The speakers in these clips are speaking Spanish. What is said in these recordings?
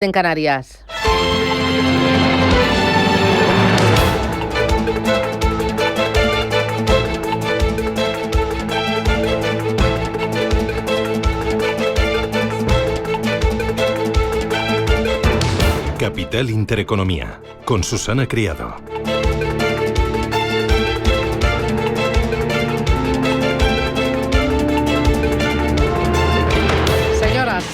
En Canarias. Capital Intereconomía, con Susana Criado.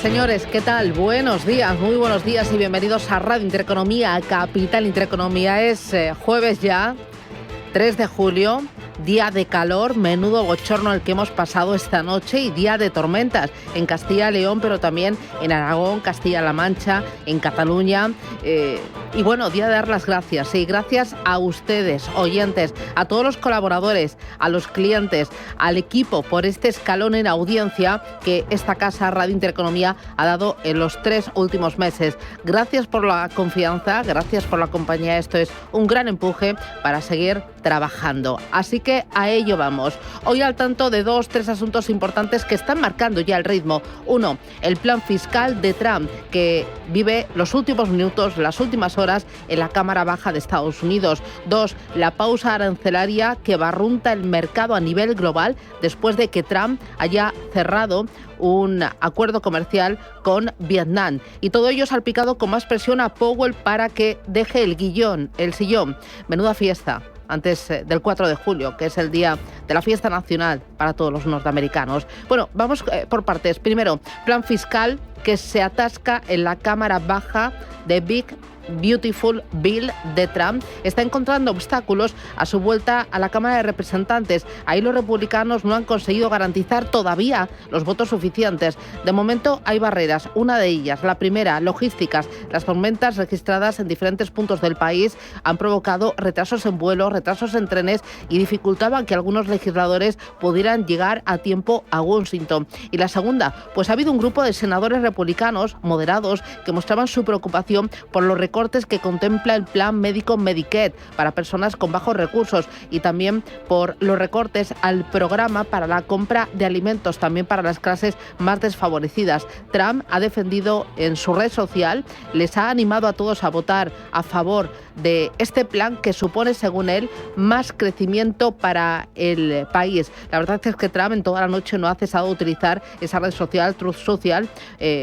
Señores, ¿qué tal? Buenos días, muy buenos días y bienvenidos a Radio Intereconomía, a Capital Intereconomía. Es jueves ya, 3 de julio, día de calor, menudo bochorno el que hemos pasado esta noche y día de tormentas en Castilla y León, pero también en Aragón, Castilla-La Mancha, en Cataluña. Y bueno, día de dar las gracias, sí, gracias a ustedes, oyentes, a todos los colaboradores, a los clientes, al equipo por este escalón en audiencia que esta casa Radio Intereconomía ha dado en los 3 últimos meses. Gracias por la confianza, gracias por la compañía. Esto es un gran empuje para seguir trabajando. Así que a ello vamos. Hoy al tanto de 2-3 asuntos importantes que están marcando ya el ritmo. Uno, el plan fiscal de Trump, que vive los últimos minutos, las últimas horas en la Cámara Baja de Estados Unidos. 2, la pausa arancelaria que barrunta el mercado a nivel global después de que Trump haya cerrado un acuerdo comercial con Vietnam. Y todo ello salpicado con más presión a Powell para que deje el sillón. Menuda fiesta antes del 4 de julio, que es el día de la fiesta nacional para todos los norteamericanos. Bueno, vamos por partes. Primero, plan fiscal que se atasca en la Cámara Baja de Big Beautiful Bill de Trump. Está encontrando obstáculos a su vuelta a la Cámara de Representantes. Ahí los republicanos no han conseguido garantizar todavía los votos suficientes. De momento hay barreras. Una de ellas, la primera, logísticas. Las tormentas registradas en diferentes puntos del país han provocado retrasos en vuelos, retrasos en trenes y dificultaban que algunos legisladores pudieran llegar a tiempo a Washington. Y la segunda, pues ha habido un grupo de senadores republicanos moderados que mostraban su preocupación por los recortes que contempla el plan médico Medicaid para personas con bajos recursos y también por los recortes al programa para la compra de alimentos, también para las clases más desfavorecidas. Trump ha defendido en su red social, les ha animado a todos a votar a favor de este plan que supone, según él, más crecimiento para el país. La verdad es que Trump en toda la noche no ha cesado de utilizar esa red social, Truth Social,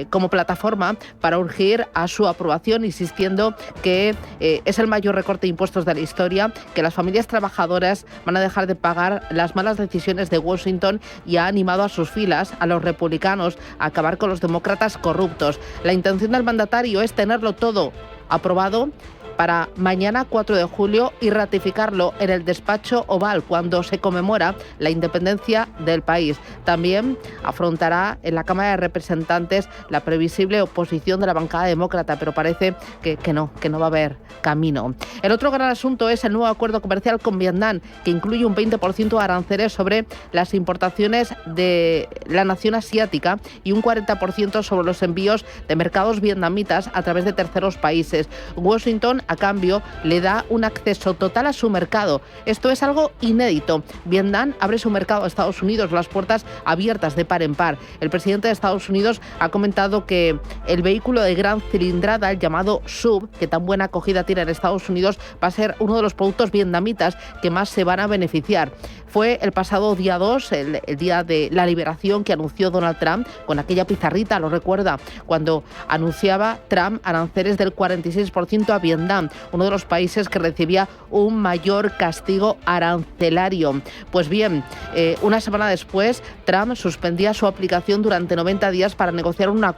como plataforma para urgir a su aprobación, insistiendo que es el mayor recorte de impuestos de la historia, que las familias trabajadoras van a dejar de pagar las malas decisiones de Washington y ha animado a sus filas, a los republicanos, a acabar con los demócratas corruptos. La intención del mandatario es tenerlo todo aprobado para mañana 4 de julio y ratificarlo en el despacho Oval cuando se conmemora la independencia del país. También afrontará en la Cámara de Representantes la previsible oposición de la bancada demócrata, pero parece que no va a haber camino. El otro gran asunto es el nuevo acuerdo comercial con Vietnam, que incluye un 20% de aranceles sobre las importaciones de la nación asiática y un 40% sobre los envíos de mercados vietnamitas a través de terceros países. Washington, a cambio, le da un acceso total a su mercado. Esto es algo inédito. Vietnam abre su mercado a Estados Unidos, las puertas abiertas de par en par. El presidente de Estados Unidos ha comentado que el vehículo de gran cilindrada, el llamado SUV, que tan buena acogida tiene en Estados Unidos, va a ser uno de los productos vietnamitas que más se van a beneficiar. Fue el pasado día 2, el día de la liberación, que anunció Donald Trump con aquella pizarrita, lo recuerda, cuando anunciaba Trump aranceles del 46% a Vietnam, uno de los países que recibía un mayor castigo arancelario. Pues bien, una semana después, Trump suspendía su aplicación durante 90 días para negociar una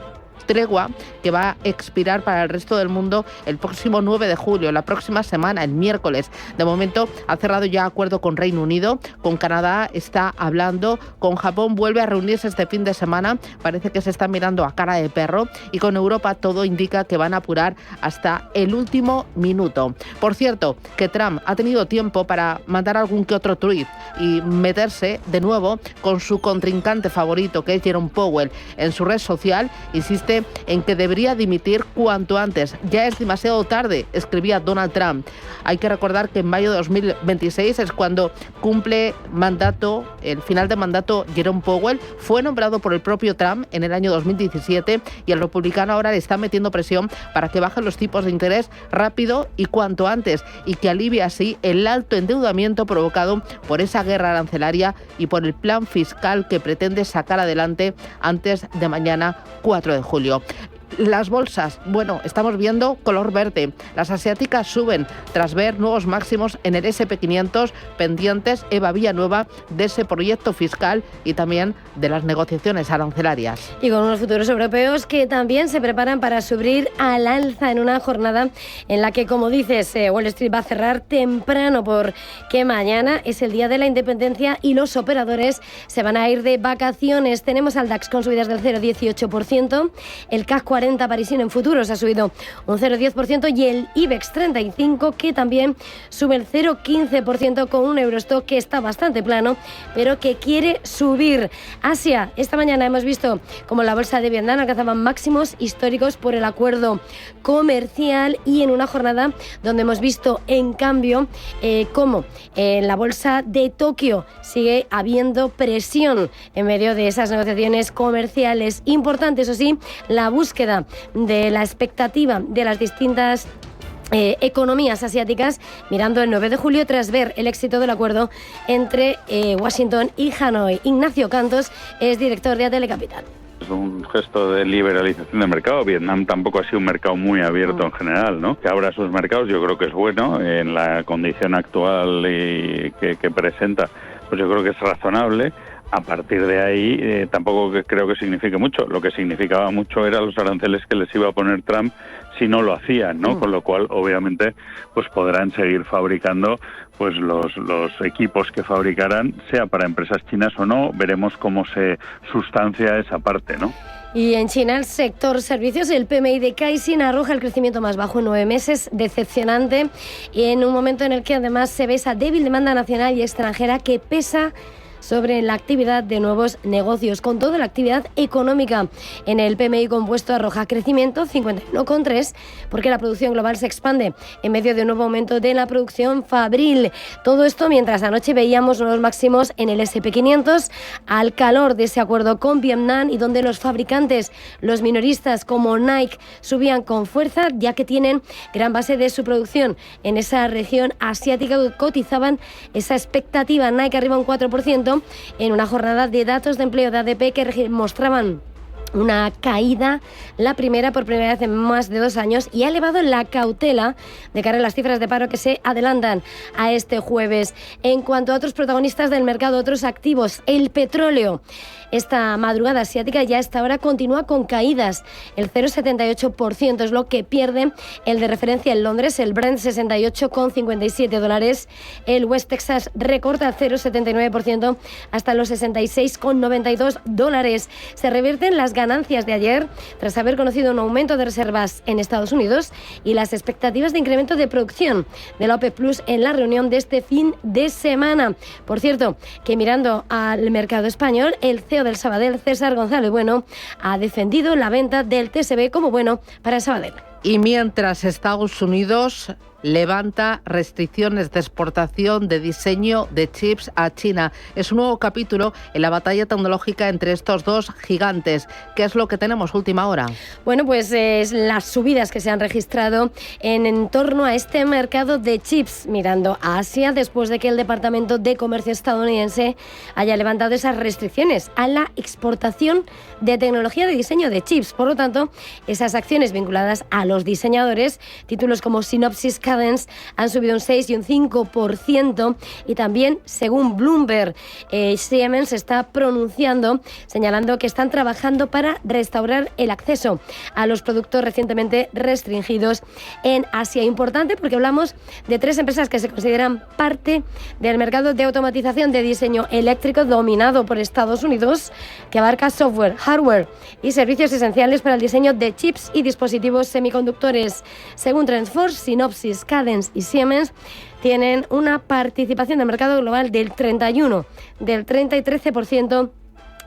tregua que va a expirar para el resto del mundo el próximo 9 de julio, la próxima semana, el miércoles. De momento ha cerrado ya acuerdo con Reino Unido, con Canadá está hablando, con Japón vuelve a reunirse este fin de semana, parece que se está mirando a cara de perro, y con Europa todo indica que van a apurar hasta el último minuto. Por cierto, que Trump ha tenido tiempo para mandar algún que otro tuit y meterse de nuevo con su contrincante favorito, que es Jerome Powell, en su red social. Insiste insiste en que debería dimitir cuanto antes. Ya es demasiado tarde, escribía Donald Trump. Hay que recordar que en mayo de 2026 es cuando cumple mandato, el final de mandato, Jerome Powell. Fue nombrado por el propio Trump en el año 2017 y el republicano ahora le está metiendo presión para que bajen los tipos de interés rápido y cuanto antes, y que alivie así el alto endeudamiento provocado por esa guerra arancelaria y por el plan fiscal que pretende sacar adelante antes de mañana 4 de julio. Las bolsas, bueno, estamos viendo color verde. Las asiáticas suben tras ver nuevos máximos en el S&P 500, pendientes Eva Villanueva de ese proyecto fiscal y también de las negociaciones arancelarias. Y con unos futuros europeos que también se preparan para subir al alza en una jornada en la que, como dices, Wall Street va a cerrar temprano porque mañana es el día de la independencia y los operadores se van a ir de vacaciones. Tenemos al DAX con subidas del 0,18%, el CAC 40 parisino en futuros ha subido un 0,10% y el IBEX 35 que también sube el 0,15% con un Eurostock que está bastante plano pero que quiere subir. Asia, esta mañana hemos visto como la bolsa de Vietnam alcanzaba máximos históricos por el acuerdo comercial y en una jornada donde hemos visto en cambio cómo en la bolsa de Tokio sigue habiendo presión en medio de esas negociaciones comerciales importantes. Eso sí, la búsqueda de la expectativa de las distintas economías asiáticas mirando el 9 de julio tras ver el éxito del acuerdo entre Washington y Hanoi. Ignacio Cantos es director de ATL Capital. Es un gesto de liberalización del mercado. Vietnam tampoco ha sido un mercado muy abierto en general, ¿no? Que abra sus mercados yo creo que es bueno en la condición actual que presenta, pues yo creo que es razonable. A partir de ahí tampoco creo que signifique mucho. Lo que significaba mucho eran los aranceles que les iba a poner Trump si no lo hacían, ¿no? Con lo cual, obviamente, pues podrán seguir fabricando pues los equipos que fabricarán, sea para empresas chinas o no. Veremos cómo se sustancia esa parte, ¿no? Y en China, el sector servicios, el PMI de Caixin arroja el crecimiento más bajo en 9 meses, decepcionante, y en un momento en el que además se ve esa débil demanda nacional y extranjera que pesa sobre la actividad de nuevos negocios. Con toda la actividad económica en el PMI compuesto arroja crecimiento 51,3 porque la producción global se expande en medio de un nuevo aumento de la producción fabril. Todo esto mientras anoche veíamos nuevos máximos en el S&P 500 al calor de ese acuerdo con Vietnam y donde los fabricantes, los minoristas como Nike subían con fuerza ya que tienen gran base de su producción en esa región asiática. Cotizaban esa expectativa. Nike arriba un 4% en una jornada de datos de empleo de ADP que mostraban una caída, la primera por primera vez en más de 2 años, y ha elevado la cautela de cara a las cifras de paro que se adelantan a este jueves. En cuanto a otros protagonistas del mercado, otros activos, el petróleo. Esta madrugada asiática ya a esta hora continúa con caídas. El 0,78% es lo que pierde el de referencia en Londres, el Brent $68,57. El West Texas recorta el 0,79% hasta los $66,92. Se revierten las ganancias de ayer tras haber conocido un aumento de reservas en Estados Unidos y las expectativas de incremento de producción de la OPEP Plus en la reunión de este fin de semana. Por cierto, que mirando al mercado español, el CEO del Sabadell, César González Bueno, ha defendido la venta del TSB como bueno para Sabadell. Y mientras Estados Unidos levanta restricciones de exportación de diseño de chips a China. Es un nuevo capítulo en la batalla tecnológica entre estos dos gigantes. ¿Qué es lo que tenemos última hora? Bueno, pues es las subidas que se han registrado en torno a este mercado de chips, mirando a Asia, después de que el Departamento de Comercio estadounidense haya levantado esas restricciones a la exportación de tecnología de diseño de chips. Por lo tanto, esas acciones vinculadas a los diseñadores, títulos como Synopsys, Cadence, han subido un 6 y un 5%, y también, según Bloomberg, Siemens se está pronunciando, señalando que están trabajando para restaurar el acceso a los productos recientemente restringidos en Asia. Importante porque hablamos de 3 empresas que se consideran parte del mercado de automatización de diseño eléctrico dominado por Estados Unidos, que abarca software, hardware y servicios esenciales para el diseño de chips y dispositivos semiconductores. Según Transforce, Synopsys, Cadence y Siemens tienen una participación del mercado global del 31, del 30 y 13%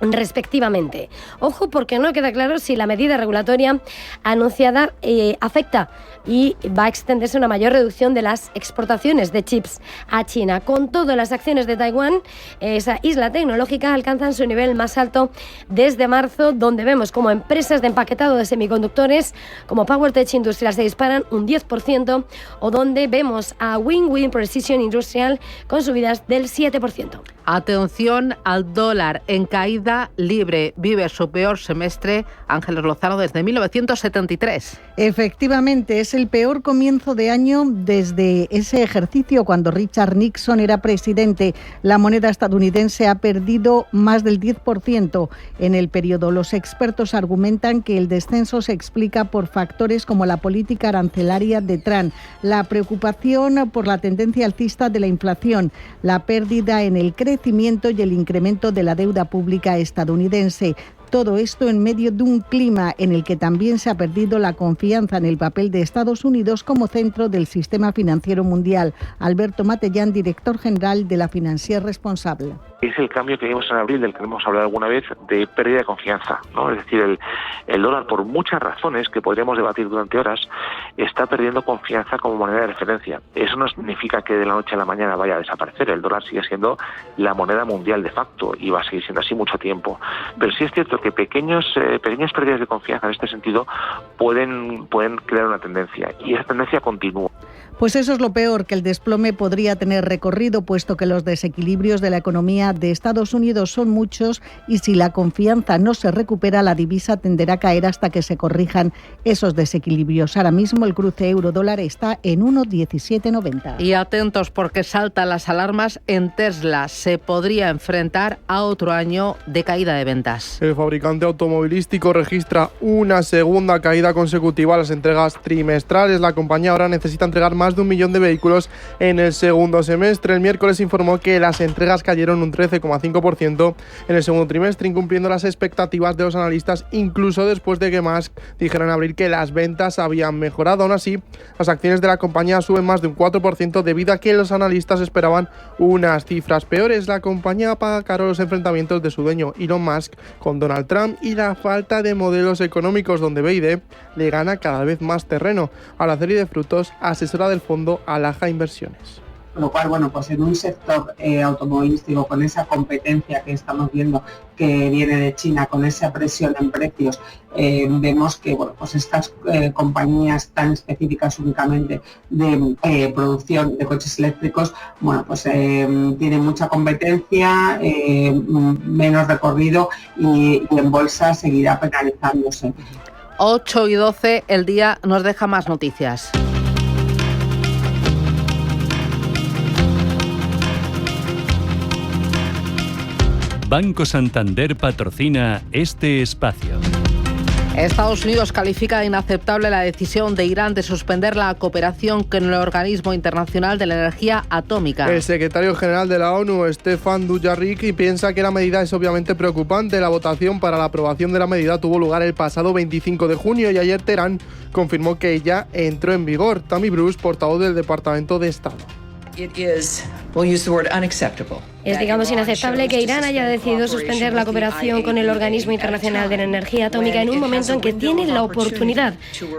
respectivamente. Ojo, porque no queda claro si la medida regulatoria anunciada afecta y va a extenderse una mayor reducción de las exportaciones de chips a China. Con todo, las acciones de Taiwán, esa isla tecnológica, alcanzan su nivel más alto desde marzo, donde vemos como empresas de empaquetado de semiconductores como PowerTech Industrial se disparan un 10%, o donde vemos a Win-Win Precision Industrial con subidas del 7%. Atención al dólar en caída libre. Vive su peor semestre, Ángeles Lozano, desde 1973. Efectivamente, es el peor comienzo de año desde ese ejercicio cuando Richard Nixon era presidente. La moneda estadounidense ha perdido más del 10% en el periodo. Los expertos argumentan que el descenso se explica por factores como la política arancelaria de Trump, la preocupación por la tendencia alcista de la inflación, la pérdida en el crecimiento y el incremento de la deuda pública estadounidense. Todo esto en medio de un clima en el que también se ha perdido la confianza en el papel de Estados Unidos como centro del sistema financiero mundial. Alberto Matellán, director general de la Financier Responsable. Es el cambio que vimos en abril, del que hemos hablado alguna vez, de pérdida de confianza, ¿no? Es decir, el dólar, por muchas razones que podríamos debatir durante horas, está perdiendo confianza como moneda de referencia. Eso no significa que de la noche a la mañana vaya a desaparecer. El dólar sigue siendo la moneda mundial de facto y va a seguir siendo así mucho tiempo. Pero sí es cierto que pequeñas pérdidas de confianza en este sentido pueden crear una tendencia, y esa tendencia continúa. Pues eso es lo peor, que el desplome podría tener recorrido, puesto que los desequilibrios de la economía de Estados Unidos son muchos, y si la confianza no se recupera, la divisa tenderá a caer hasta que se corrijan esos desequilibrios. Ahora mismo el cruce euro-dólar está en 1,1790. Y atentos, porque saltan las alarmas en Tesla. Se podría enfrentar a otro año de caída de ventas. El fabricante automovilístico registra una segunda caída consecutiva a las entregas trimestrales. La compañía ahora necesita entregar más de 1 millón de vehículos en el segundo semestre. El miércoles informó que las entregas cayeron un 13,5% en el segundo trimestre, incumpliendo las expectativas de los analistas, incluso después de que Musk dijera en abril que las ventas habían mejorado. Aún así, las acciones de la compañía suben más de un 4% debido a que los analistas esperaban unas cifras peores. La compañía paga caro los enfrentamientos de su dueño Elon Musk con Donald Trump y la falta de modelos económicos, donde BYD le gana cada vez más terreno. Araceli de Frutos, asesora del fondo Alaja Inversiones. Con lo cual, bueno, pues en un sector automovilístico con esa competencia que estamos viendo que viene de China, con esa presión en precios, vemos que, bueno, pues estas compañías tan específicas únicamente de producción de coches eléctricos, bueno, pues tienen mucha competencia, menos recorrido y en bolsa seguirá penalizándose. 8:12, el día nos deja más noticias. Banco Santander patrocina este espacio. Estados Unidos califica de inaceptable la decisión de Irán de suspender la cooperación con el Organismo Internacional de la Energía Atómica. El secretario general de la ONU, Stefan Dujarric, piensa que la medida es obviamente preocupante. La votación para la aprobación de la medida tuvo lugar el pasado 25 de junio y ayer Teherán confirmó que ya entró en vigor. Tammy Bruce, portavoz del Departamento de Estado. Es, digamos, inaceptable que Irán haya decidido suspender la cooperación con el Organismo Internacional de la Energía Atómica en un momento en que tiene la oportunidad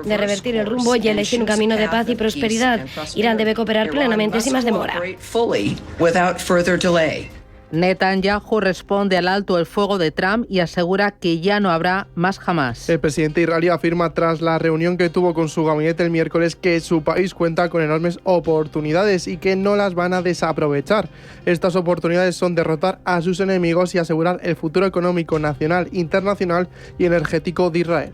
de revertir el rumbo y elegir un camino de paz y prosperidad. Irán debe cooperar plenamente sin más demora. Netanyahu responde al alto el fuego de Trump y asegura que ya no habrá más Hamás. El presidente israelí afirma tras la reunión que tuvo con su gabinete el miércoles que su país cuenta con enormes oportunidades y que no las van a desaprovechar. Estas oportunidades son derrotar a sus enemigos y asegurar el futuro económico nacional, internacional y energético de Israel.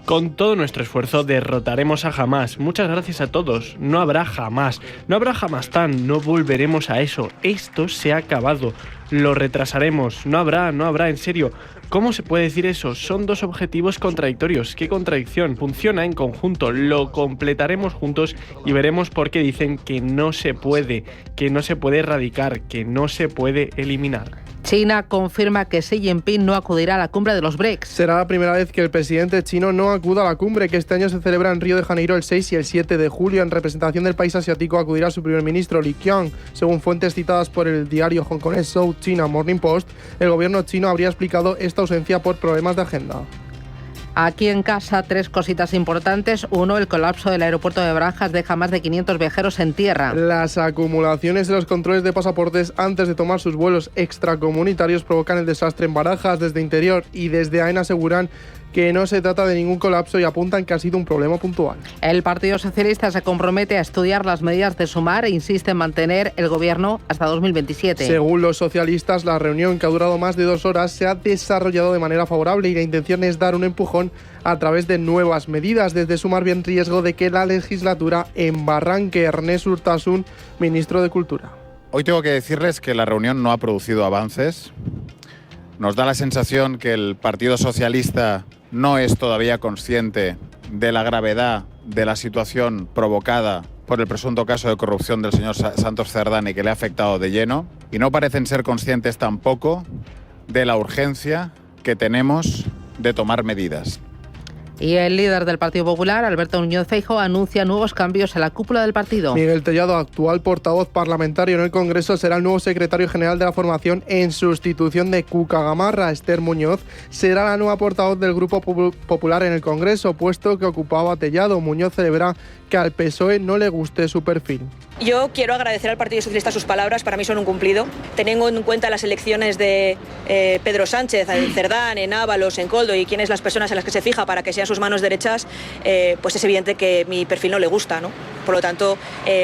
Con todo nuestro esfuerzo derrotaremos a Hamás. Muchas gracias a todos. No habrá Hamás. No habrá Hamastán. No volveremos a eso. Esto se ha acabado. Lo retrasaremos. No habrá, en serio. ¿Cómo se puede decir eso? Son dos objetivos contradictorios. ¿Qué contradicción? Funciona en conjunto. Lo completaremos juntos y veremos por qué dicen que no se puede erradicar, que no se puede eliminar. China confirma que Xi Jinping no acudirá a la cumbre de los BRICS. Será la primera vez que el presidente chino no acuda a la cumbre, que este año se celebra en Río de Janeiro el 6 y el 7 de julio. En representación del país asiático acudirá su primer ministro, Li Qiang. Según fuentes citadas por el diario hongkonés South China Morning Post, el gobierno chino habría explicado esta ausencia por problemas de agenda. Aquí en casa, 3 cositas importantes. 1, el colapso del aeropuerto de Barajas deja más de 500 viajeros en tierra. Las acumulaciones de los controles de pasaportes antes de tomar sus vuelos extracomunitarios provocan el desastre en Barajas. Desde Interior y desde AENA aseguran que no se trata de ningún colapso y apuntan que ha sido un problema puntual. El Partido Socialista se compromete a estudiar las medidas de Sumar e insiste en mantener el gobierno hasta 2027. Según los socialistas, la reunión, que ha durado más de 2 horas, se ha desarrollado de manera favorable y la intención es dar un empujón a través de nuevas medidas. Desde Sumar ven riesgo de que la legislatura embarranque. Ernest Urtasun, ministro de Cultura. Hoy tengo que decirles que la reunión no ha producido avances. Nos da la sensación que el Partido Socialista no es todavía consciente de la gravedad de la situación provocada por el presunto caso de corrupción del señor Santos Cerdán y que le ha afectado de lleno. Y no parecen ser conscientes tampoco de la urgencia que tenemos de tomar medidas. Y el líder del Partido Popular, Alberto Núñez Feijóo, anuncia nuevos cambios en la cúpula del partido. Miguel Tellado, actual portavoz parlamentario en el Congreso, será el nuevo secretario general de la formación en sustitución de Cuca Gamarra. Esther Muñoz será la nueva portavoz del Grupo Popular en el Congreso, puesto que ocupaba Tellado. Muñoz celebra que al PSOE no le guste su perfil. Yo quiero agradecer al Partido Socialista sus palabras, para mí son un cumplido. Teniendo en cuenta las elecciones de Pedro Sánchez, en Cerdán, en Ábalos, en Koldo y quiénes las personas en las que se fija para que sean sus manos derechas, pues es evidente que mi perfil no le gusta, ¿no? Por lo tanto,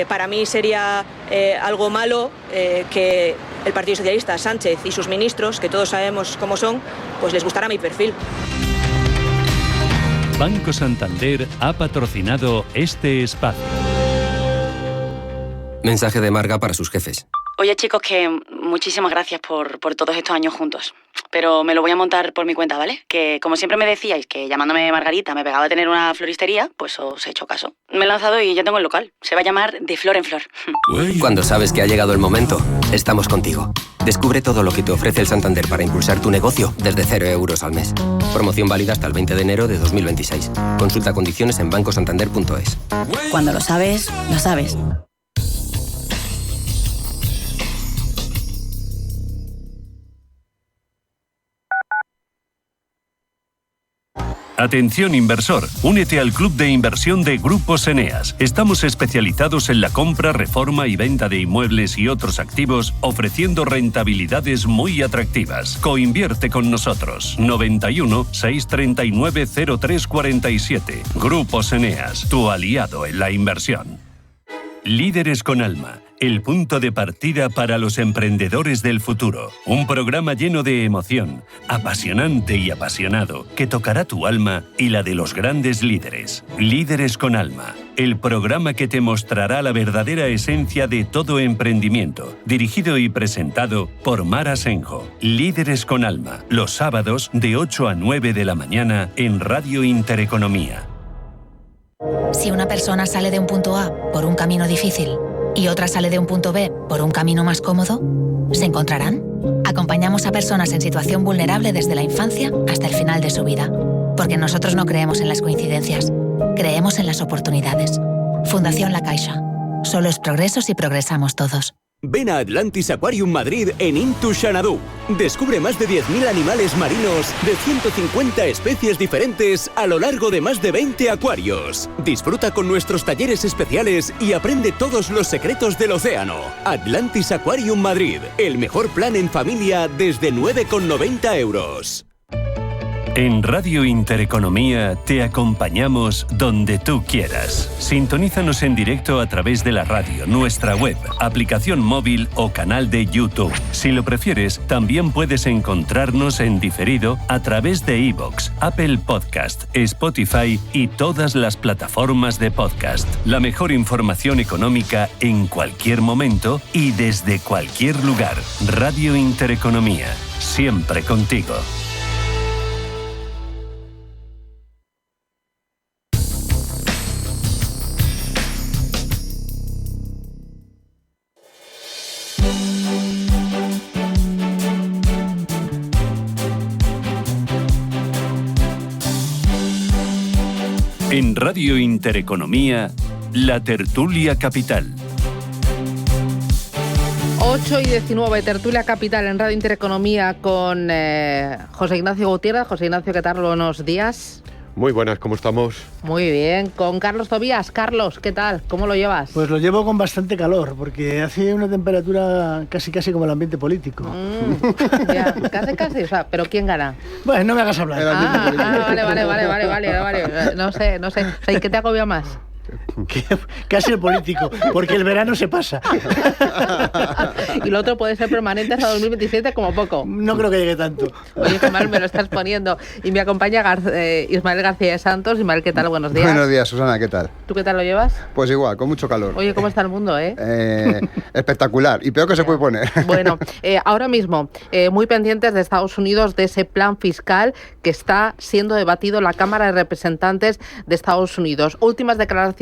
para mí sería algo malo que el Partido Socialista, Sánchez y sus ministros, que todos sabemos cómo son, pues les gustara mi perfil. Banco Santander ha patrocinado este espacio. Mensaje de Marga para sus jefes. Oye, chicos, que muchísimas gracias por todos estos años juntos. Pero me lo voy a montar por mi cuenta, ¿vale? Que como siempre me decíais que llamándome Margarita me pegaba a tener una floristería, pues os he hecho caso. Me he lanzado y ya tengo el local. Se va a llamar De Flor en Flor. Cuando sabes que ha llegado el momento, estamos contigo. Descubre todo lo que te ofrece el Santander para impulsar tu negocio desde 0 euros al mes. Promoción válida hasta el 20 de enero de 2026. Consulta condiciones en bancosantander.es. Cuando lo sabes, lo sabes. Atención inversor, únete al club de inversión de Grupos Eneas. Estamos especializados en la compra, reforma y venta de inmuebles y otros activos, ofreciendo rentabilidades muy atractivas. Coinvierte con nosotros. 91 639 0347. Grupos Eneas, tu aliado en la inversión. Líderes con Alma, el punto de partida para los emprendedores del futuro. Un programa lleno de emoción, apasionante y apasionado, que tocará tu alma y la de los grandes líderes. Líderes con Alma, el programa que te mostrará la verdadera esencia de todo emprendimiento. Dirigido y presentado por Mar Asenjo. Líderes con Alma, los sábados de 8 a 9 de la mañana en Radio Intereconomía. Si una persona sale de un punto A por un camino difícil y otra sale de un punto B por un camino más cómodo, ¿se encontrarán? Acompañamos a personas en situación vulnerable desde la infancia hasta el final de su vida, porque nosotros no creemos en las coincidencias, creemos en las oportunidades. Fundación La Caixa. Solo es progreso si progresamos todos. Ven a Atlantis Aquarium Madrid en Into Xanadu. Descubre más de 10.000 animales marinos de 150 especies diferentes a lo largo de más de 20 acuarios. Disfruta con nuestros talleres especiales y aprende todos los secretos del océano. Atlantis Aquarium Madrid, el mejor plan en familia desde 9,90 €. En Radio Intereconomía te acompañamos donde tú quieras. Sintonízanos en directo a través de la radio, nuestra web, aplicación móvil o canal de YouTube. Si lo prefieres, también puedes encontrarnos en diferido a través de iVoox, Apple Podcast, Spotify y todas las plataformas de podcast. La mejor información económica en cualquier momento y desde cualquier lugar. Radio Intereconomía, siempre contigo. En Radio Intereconomía, La Tertulia Capital. 8:19, Tertulia Capital en Radio Intereconomía con José Ignacio Gutiérrez. José Ignacio, ¿qué tal? Buenos días. Muy buenas, ¿cómo estamos? Muy bien, con Carlos Tobías. Carlos, ¿qué tal? ¿Cómo lo llevas? Pues lo llevo con bastante calor, porque hace una temperatura casi como el ambiente político. Ya, casi, o sea, ¿pero quién gana? Bueno, no me hagas hablar. Vale. No sé. O sea, ¿y qué te agobia más? Casi el político, porque el verano se pasa. Y lo otro puede ser permanente hasta 2027 como poco. No creo que llegue tanto. Oye, qué mal me lo estás poniendo. Y me acompaña Ismael García de Santos. Ismael, ¿qué tal? Buenos días. Buenos días, Susana, ¿qué tal? ¿Tú qué tal lo llevas? Pues igual, con mucho calor. Oye, ¿cómo está el mundo, espectacular, y peor que se puede poner. Bueno, ahora mismo, muy pendientes de Estados Unidos, de ese plan fiscal que está siendo debatido en la Cámara de Representantes de Estados Unidos. Últimas declaraciones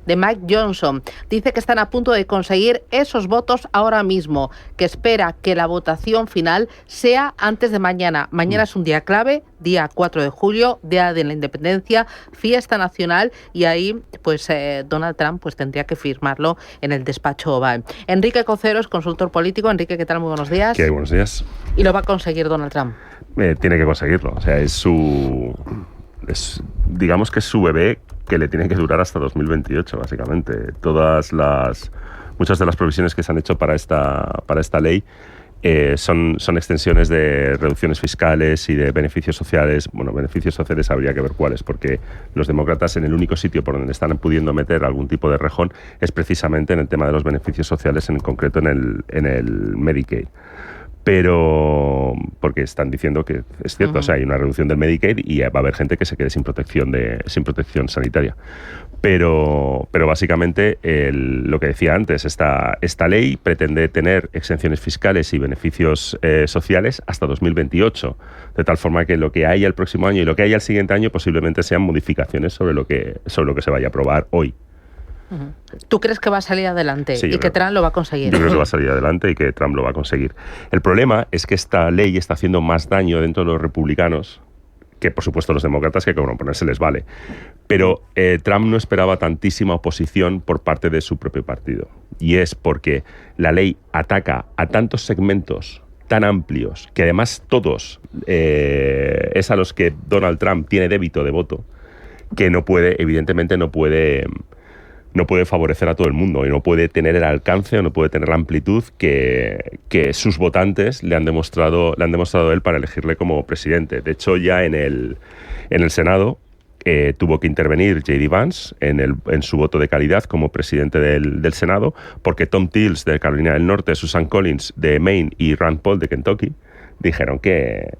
de Mike Johnson. Dice que están a punto de conseguir esos votos ahora mismo, que espera que la votación final sea antes de mañana. Mañana es un día clave, día 4 de julio, Día de la Independencia, fiesta nacional, y ahí pues Donald Trump pues tendría que firmarlo en el despacho Oval. Enrique Cocero es consultor político. Enrique, ¿qué tal? Muy buenos días. ¿Qué? Buenos días. ¿Y lo va a conseguir Donald Trump? Tiene que conseguirlo. O sea, digamos que es su bebé, que le tiene que durar hasta 2028, básicamente. Muchas de las provisiones que se han hecho para esta ley son extensiones de reducciones fiscales y de beneficios sociales. Bueno, beneficios sociales habría que ver cuáles, porque los demócratas en el único sitio por donde están pudiendo meter algún tipo de rejón es precisamente en el tema de los beneficios sociales, en concreto en el Medicaid. Pero porque están diciendo que es cierto, o sea, hay una reducción del Medicaid y va a haber gente que se quede sin protección sanitaria. Pero básicamente lo que decía antes, esta ley pretende tener exenciones fiscales y beneficios sociales hasta 2028, de tal forma que lo que haya el próximo año y lo que haya el siguiente año posiblemente sean modificaciones sobre lo que se vaya a aprobar hoy. ¿Tú crees que va a salir adelante y que Trump lo va a conseguir? Yo creo que va a salir adelante y que Trump lo va a conseguir. El problema es que esta ley está haciendo más daño dentro de los republicanos que, por supuesto, los demócratas, que como ponerse les vale. Pero Trump no esperaba tantísima oposición por parte de su propio partido. Y es porque la ley ataca a tantos segmentos tan amplios, que además todos es a los que Donald Trump tiene débito de voto, que evidentemente no puede favorecer a todo el mundo y no puede tener el alcance o no puede tener la amplitud que sus votantes le han demostrado a él para elegirle como presidente. De hecho, ya en el Senado tuvo que intervenir J.D. Vance en su voto de calidad como presidente del Senado, porque Tom Tillis de Carolina del Norte, Susan Collins de Maine y Rand Paul de Kentucky dijeron que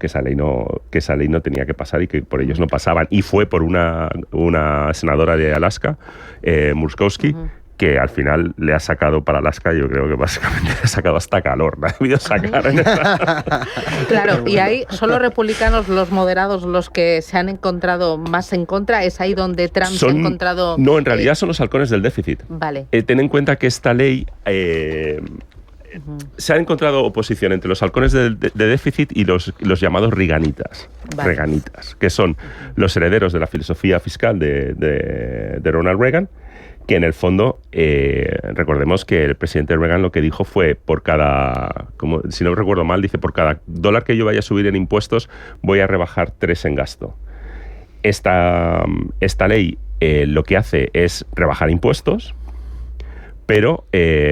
esa ley no tenía que pasar y que por ellos no pasaban. Y fue por una senadora de Alaska, Murkowski, que al final le ha sacado para Alaska, yo creo que básicamente le ha sacado hasta calor, le ha debido sacar. Claro, y ahí son los republicanos, los moderados, los que se han encontrado más en contra. ¿Es ahí donde Trump se ha encontrado...? No, en realidad son los halcones del déficit. Vale. Ten en cuenta que esta ley... se ha encontrado oposición entre los halcones de déficit y los llamados reaganitas, que son los herederos de la filosofía fiscal de Ronald Reagan, que en el fondo, recordemos que el presidente Reagan lo que dijo fue si no recuerdo mal, dice, por cada dólar que yo vaya a subir en impuestos, voy a rebajar 3 en gasto. Esta ley lo que hace es rebajar impuestos, pero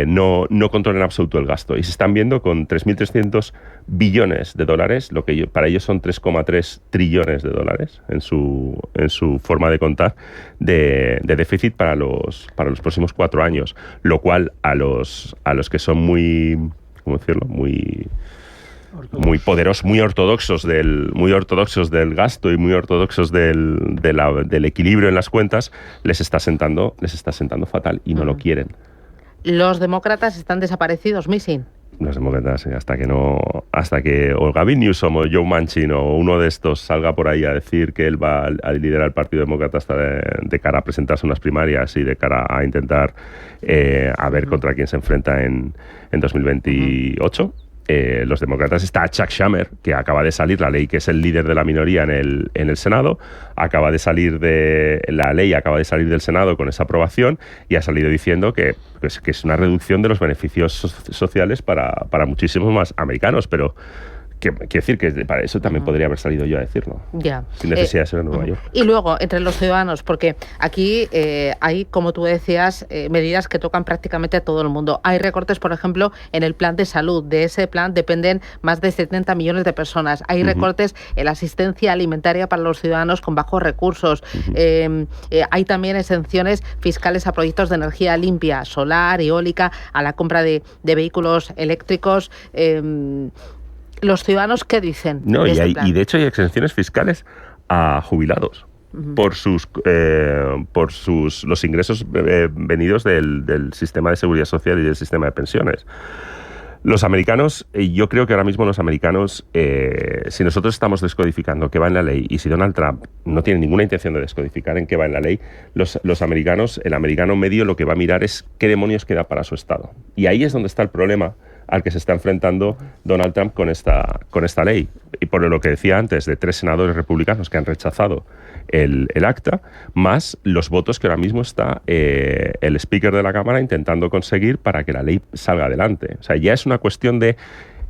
no controla en absoluto el gasto. Y se están viendo con 3.300 billones de dólares, lo que para ellos son 3,3 trillones de dólares en su forma de contar de déficit para los próximos 4 años. Lo cual a los que son muy poderosos, muy ortodoxos del gasto y muy ortodoxos del equilibrio en las cuentas, les está sentando fatal y no lo quieren. Los demócratas están desaparecidos, missing. Los demócratas, hasta que o Gavin Newsom o Joe Manchin o uno de estos salga por ahí a decir que él va a liderar el Partido Demócrata hasta de cara a presentarse unas primarias y de cara a intentar a ver contra quién se enfrenta en 2028, los demócratas está Chuck Schumer, que acaba de salir, la ley que es el líder de la minoría en el Senado, acaba de salir del Senado con esa aprobación y ha salido diciendo que es una reducción de los beneficios sociales para muchísimos más americanos, pero quiero decir que para eso también podría haber salido yo a decirlo. Ya. Sin necesidad de ser en Nueva York. Y luego, entre los ciudadanos, porque aquí hay, como tú decías, medidas que tocan prácticamente a todo el mundo. Hay recortes, por ejemplo, en el plan de salud. De ese plan dependen más de 70 millones de personas. Hay recortes en la asistencia alimentaria para los ciudadanos con bajos recursos. Hay también exenciones fiscales a proyectos de energía limpia, solar, eólica, a la compra de vehículos eléctricos. ¿Los ciudadanos qué dicen? No, y de hecho hay exenciones fiscales a jubilados por los ingresos venidos del sistema de seguridad social y del sistema de pensiones. Los americanos, yo creo que ahora mismo los americanos, si nosotros estamos descodificando qué va en la ley y si Donald Trump no tiene ninguna intención de descodificar en qué va en la ley, los americanos, el americano medio lo que va a mirar es qué demonios queda para su Estado. Y ahí es donde está el problema al que se está enfrentando Donald Trump con esta ley. Y por lo que decía antes, de 3 senadores republicanos que han rechazado el acta, más los votos que ahora mismo está el speaker de la Cámara intentando conseguir para que la ley salga adelante. O sea, ya es una cuestión de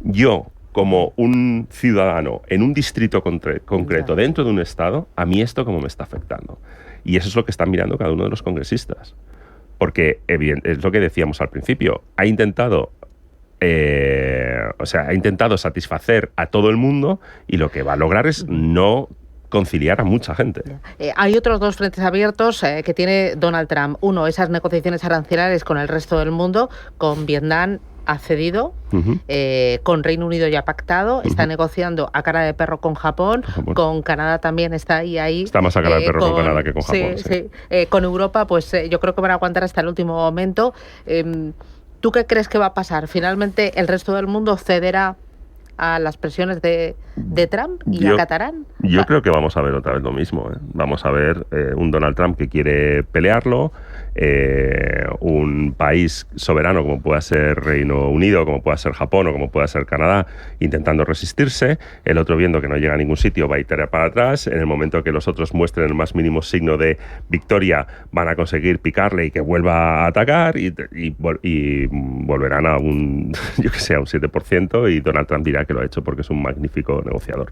yo, como un ciudadano en un distrito concreto dentro de un estado, a mí esto cómo me está afectando. Y eso es lo que están mirando cada uno de los congresistas. Porque, es lo que decíamos al principio, ha intentado satisfacer a todo el mundo y lo que va a lograr es no conciliar a mucha gente. Hay otros 2 frentes abiertos que tiene Donald Trump. Uno, esas negociaciones arancelarias con el resto del mundo, con Vietnam ha cedido, con Reino Unido ya ha pactado, está negociando a cara de perro con Japón, con Canadá también está ahí. Está más a cara de perro con Canadá que con Japón. Sí. Con Europa, pues yo creo que van a aguantar hasta el último momento. ¿Tú qué crees que va a pasar? ¿Finalmente el resto del mundo cederá a las presiones de Trump y acatarán? Yo creo que vamos a ver otra vez lo mismo. Vamos a ver un Donald Trump que quiere pelearlo, un país soberano como pueda ser Reino Unido, como pueda ser Japón o como pueda ser Canadá, intentando resistirse, el otro viendo que no llega a ningún sitio va a iterar para atrás, en el momento que los otros muestren el más mínimo signo de victoria van a conseguir picarle y que vuelva a atacar y volverán a un 7% y Donald Trump dirá que lo ha hecho porque es un magnífico negociador.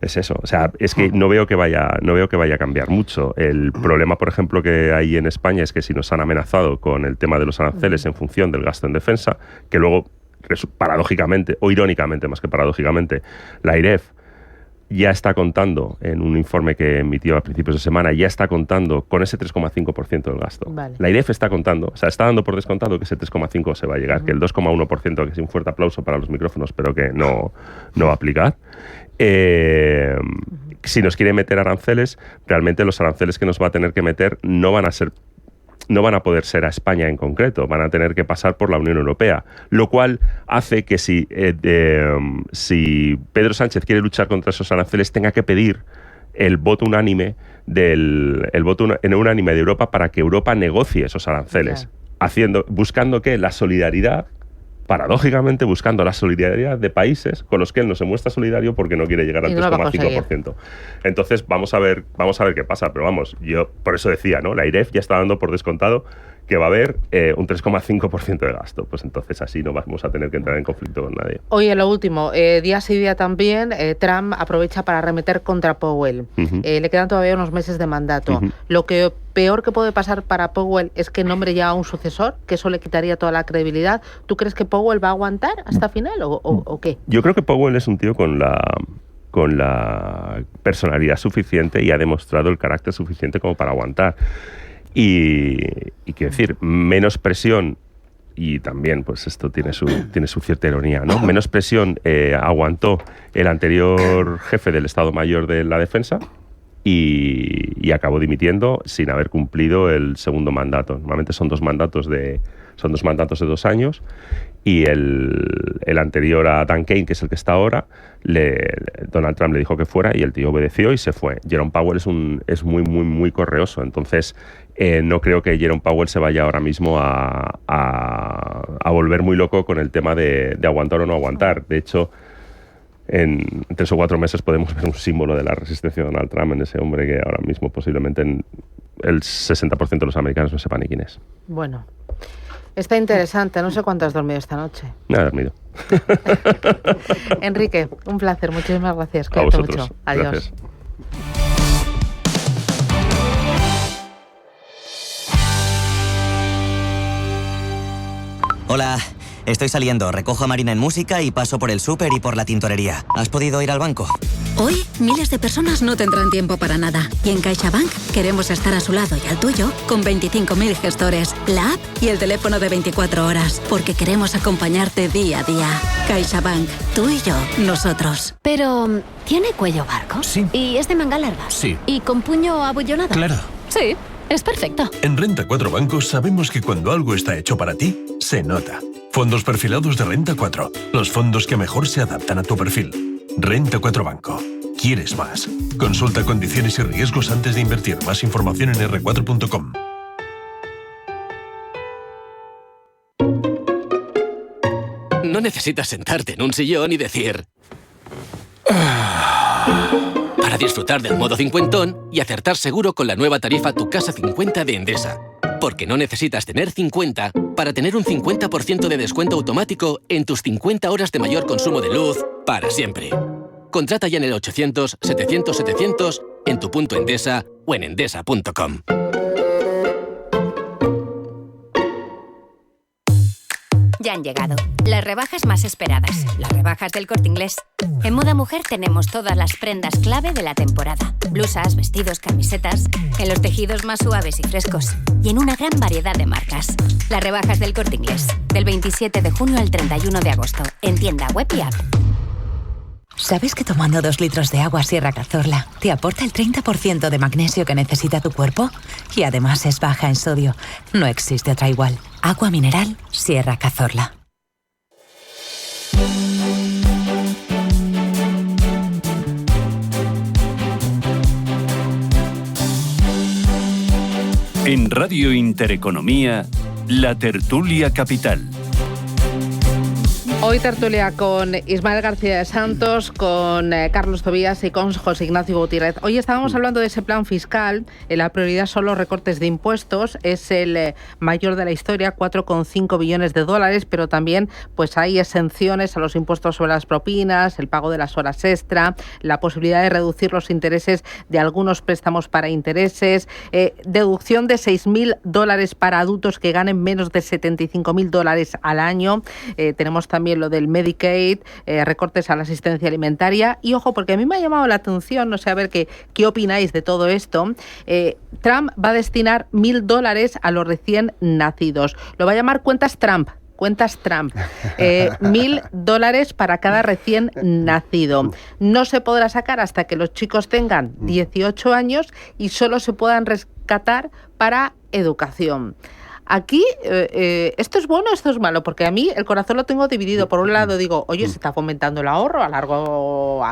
Es eso, o sea, es que no veo que vaya a cambiar mucho. El problema, por ejemplo, que hay en España es que si nos han amenazado con el tema de los aranceles en función del gasto en defensa, que luego, paradójicamente, o irónicamente más que paradójicamente, la IREF ya está contando, en un informe que emitió a principios de semana, ya está contando con ese 3,5% del gasto. Vale. La IREF está contando, o sea, está dando por descontado que ese 3,5% se va a llegar, que el 2,1%, que es un fuerte aplauso para los micrófonos, pero que no va a aplicar. Si nos quiere meter aranceles, realmente los aranceles que nos va a tener que meter no van a poder ser a España en concreto, van a tener que pasar por la Unión Europea, lo cual hace que si Pedro Sánchez quiere luchar contra esos aranceles tenga que pedir el voto unánime de Europa para que Europa negocie esos aranceles, buscando que la solidaridad, paradójicamente buscando la solidaridad de países con los que él no se muestra solidario porque no quiere llegar al 3,5%. Entonces vamos a ver qué pasa, pero vamos, yo por eso decía, ¿no? La IREF ya está dando por descontado que va a haber un 3,5% de gasto. Pues entonces así no vamos a tener que entrar en conflicto con nadie. Oye, lo último, día sí día también, Trump aprovecha para arremeter contra Powell. Le quedan todavía unos meses de mandato. Lo que peor que puede pasar para Powell es que nombre ya a un sucesor, que eso le quitaría toda la credibilidad. ¿Tú crees que Powell va a aguantar hasta final o qué? Yo creo que Powell es un tío con la personalidad suficiente y ha demostrado el carácter suficiente como para aguantar. Y quiero decir, menos presión, y también pues esto tiene su cierta ironía, ¿no? Menos presión aguantó el anterior jefe del Estado Mayor de la Defensa y acabó dimitiendo sin haber cumplido el segundo mandato. Normalmente son 2 mandatos de Son 2 mandatos de 2 años. Y el anterior a Dan Kane, que es el que está ahora, Donald Trump le dijo que fuera y el tío obedeció y se fue. Jerome Powell es muy, muy, muy correoso. Entonces, no creo que Jerome Powell se vaya ahora mismo a volver muy loco con el tema de aguantar o no aguantar. De hecho, en 3 o 4 meses podemos ver un símbolo de la resistencia de Donald Trump en ese hombre que ahora mismo posiblemente el 60% de los americanos no sepan ni quién es. Bueno, está interesante. No sé cuánto has dormido esta noche. No he dormido. Enrique, un placer. Muchísimas gracias. A vosotros. Mucho. Adiós. Gracias. Hola, estoy saliendo, recojo a Marina en música y paso por el súper y por la tintorería. ¿Has podido ir al banco? Hoy, miles de personas no tendrán tiempo para nada. Y en CaixaBank queremos estar a su lado y al tuyo con 25.000 gestores, la app y el teléfono de 24 horas. Porque queremos acompañarte día a día. CaixaBank, tú y yo, nosotros. Pero, ¿tiene cuello barco? Sí. ¿Y es de manga larga? Sí. ¿Y con puño abollonado? Claro. Sí, es perfecto. En Renta 4 Bancos sabemos que cuando algo está hecho para ti, se nota. Fondos perfilados de Renta 4. Los fondos que mejor se adaptan a tu perfil. Renta 4 Banco. ¿Quieres más? Consulta condiciones y riesgos antes de invertir. Más información en r4.com. No necesitas sentarte en un sillón y decir... para disfrutar del modo cincuentón y acertar seguro con la nueva tarifa Tu Casa 50 de Endesa. Porque no necesitas tener 50 para tener un 50% de descuento automático en tus 50 horas de mayor consumo de luz para siempre. Contrata ya en el 800-700-700, en tu punto Endesa o en endesa.com. Ya han llegado. Las rebajas más esperadas. Las rebajas del Corte Inglés. En Moda Mujer tenemos todas las prendas clave de la temporada. Blusas, vestidos, camisetas. En los tejidos más suaves y frescos. Y en una gran variedad de marcas. Las rebajas del Corte Inglés. Del 27 de junio al 31 de agosto. En tienda web y app. ¿Sabes que tomando 2 litros de agua Sierra Cazorla te aporta el 30% de magnesio que necesita tu cuerpo? Y además es baja en sodio. No existe otra igual. Agua mineral Sierra Cazorla. En Radio Intereconomía, La Tertulia Capital. Hoy tertulia con Ismael García de Santos, con Carlos Tobías y con José Ignacio Gutiérrez. Hoy estábamos hablando de ese plan fiscal. La prioridad son los recortes de impuestos. Es el mayor de la historia, 4,5 billones de dólares, pero también pues hay exenciones a los impuestos sobre las propinas, el pago de las horas extra, la posibilidad de reducir los intereses de algunos préstamos para intereses, deducción de $6.000 para adultos que ganen menos de $75.000 al año. Tenemos también lo del Medicaid, recortes a la asistencia alimentaria. Y ojo, porque a mí me ha llamado la atención, no sé, a ver qué opináis de todo esto. Trump va a destinar $1.000 a los recién nacidos. Lo va a llamar cuentas Trump. $1.000 para cada recién nacido. No se podrá sacar hasta que los chicos tengan 18 años y solo se puedan rescatar para educación. Aquí, ¿esto es bueno o esto es malo? Porque a mí el corazón lo tengo dividido. Por un lado digo, oye, se está fomentando el ahorro a largo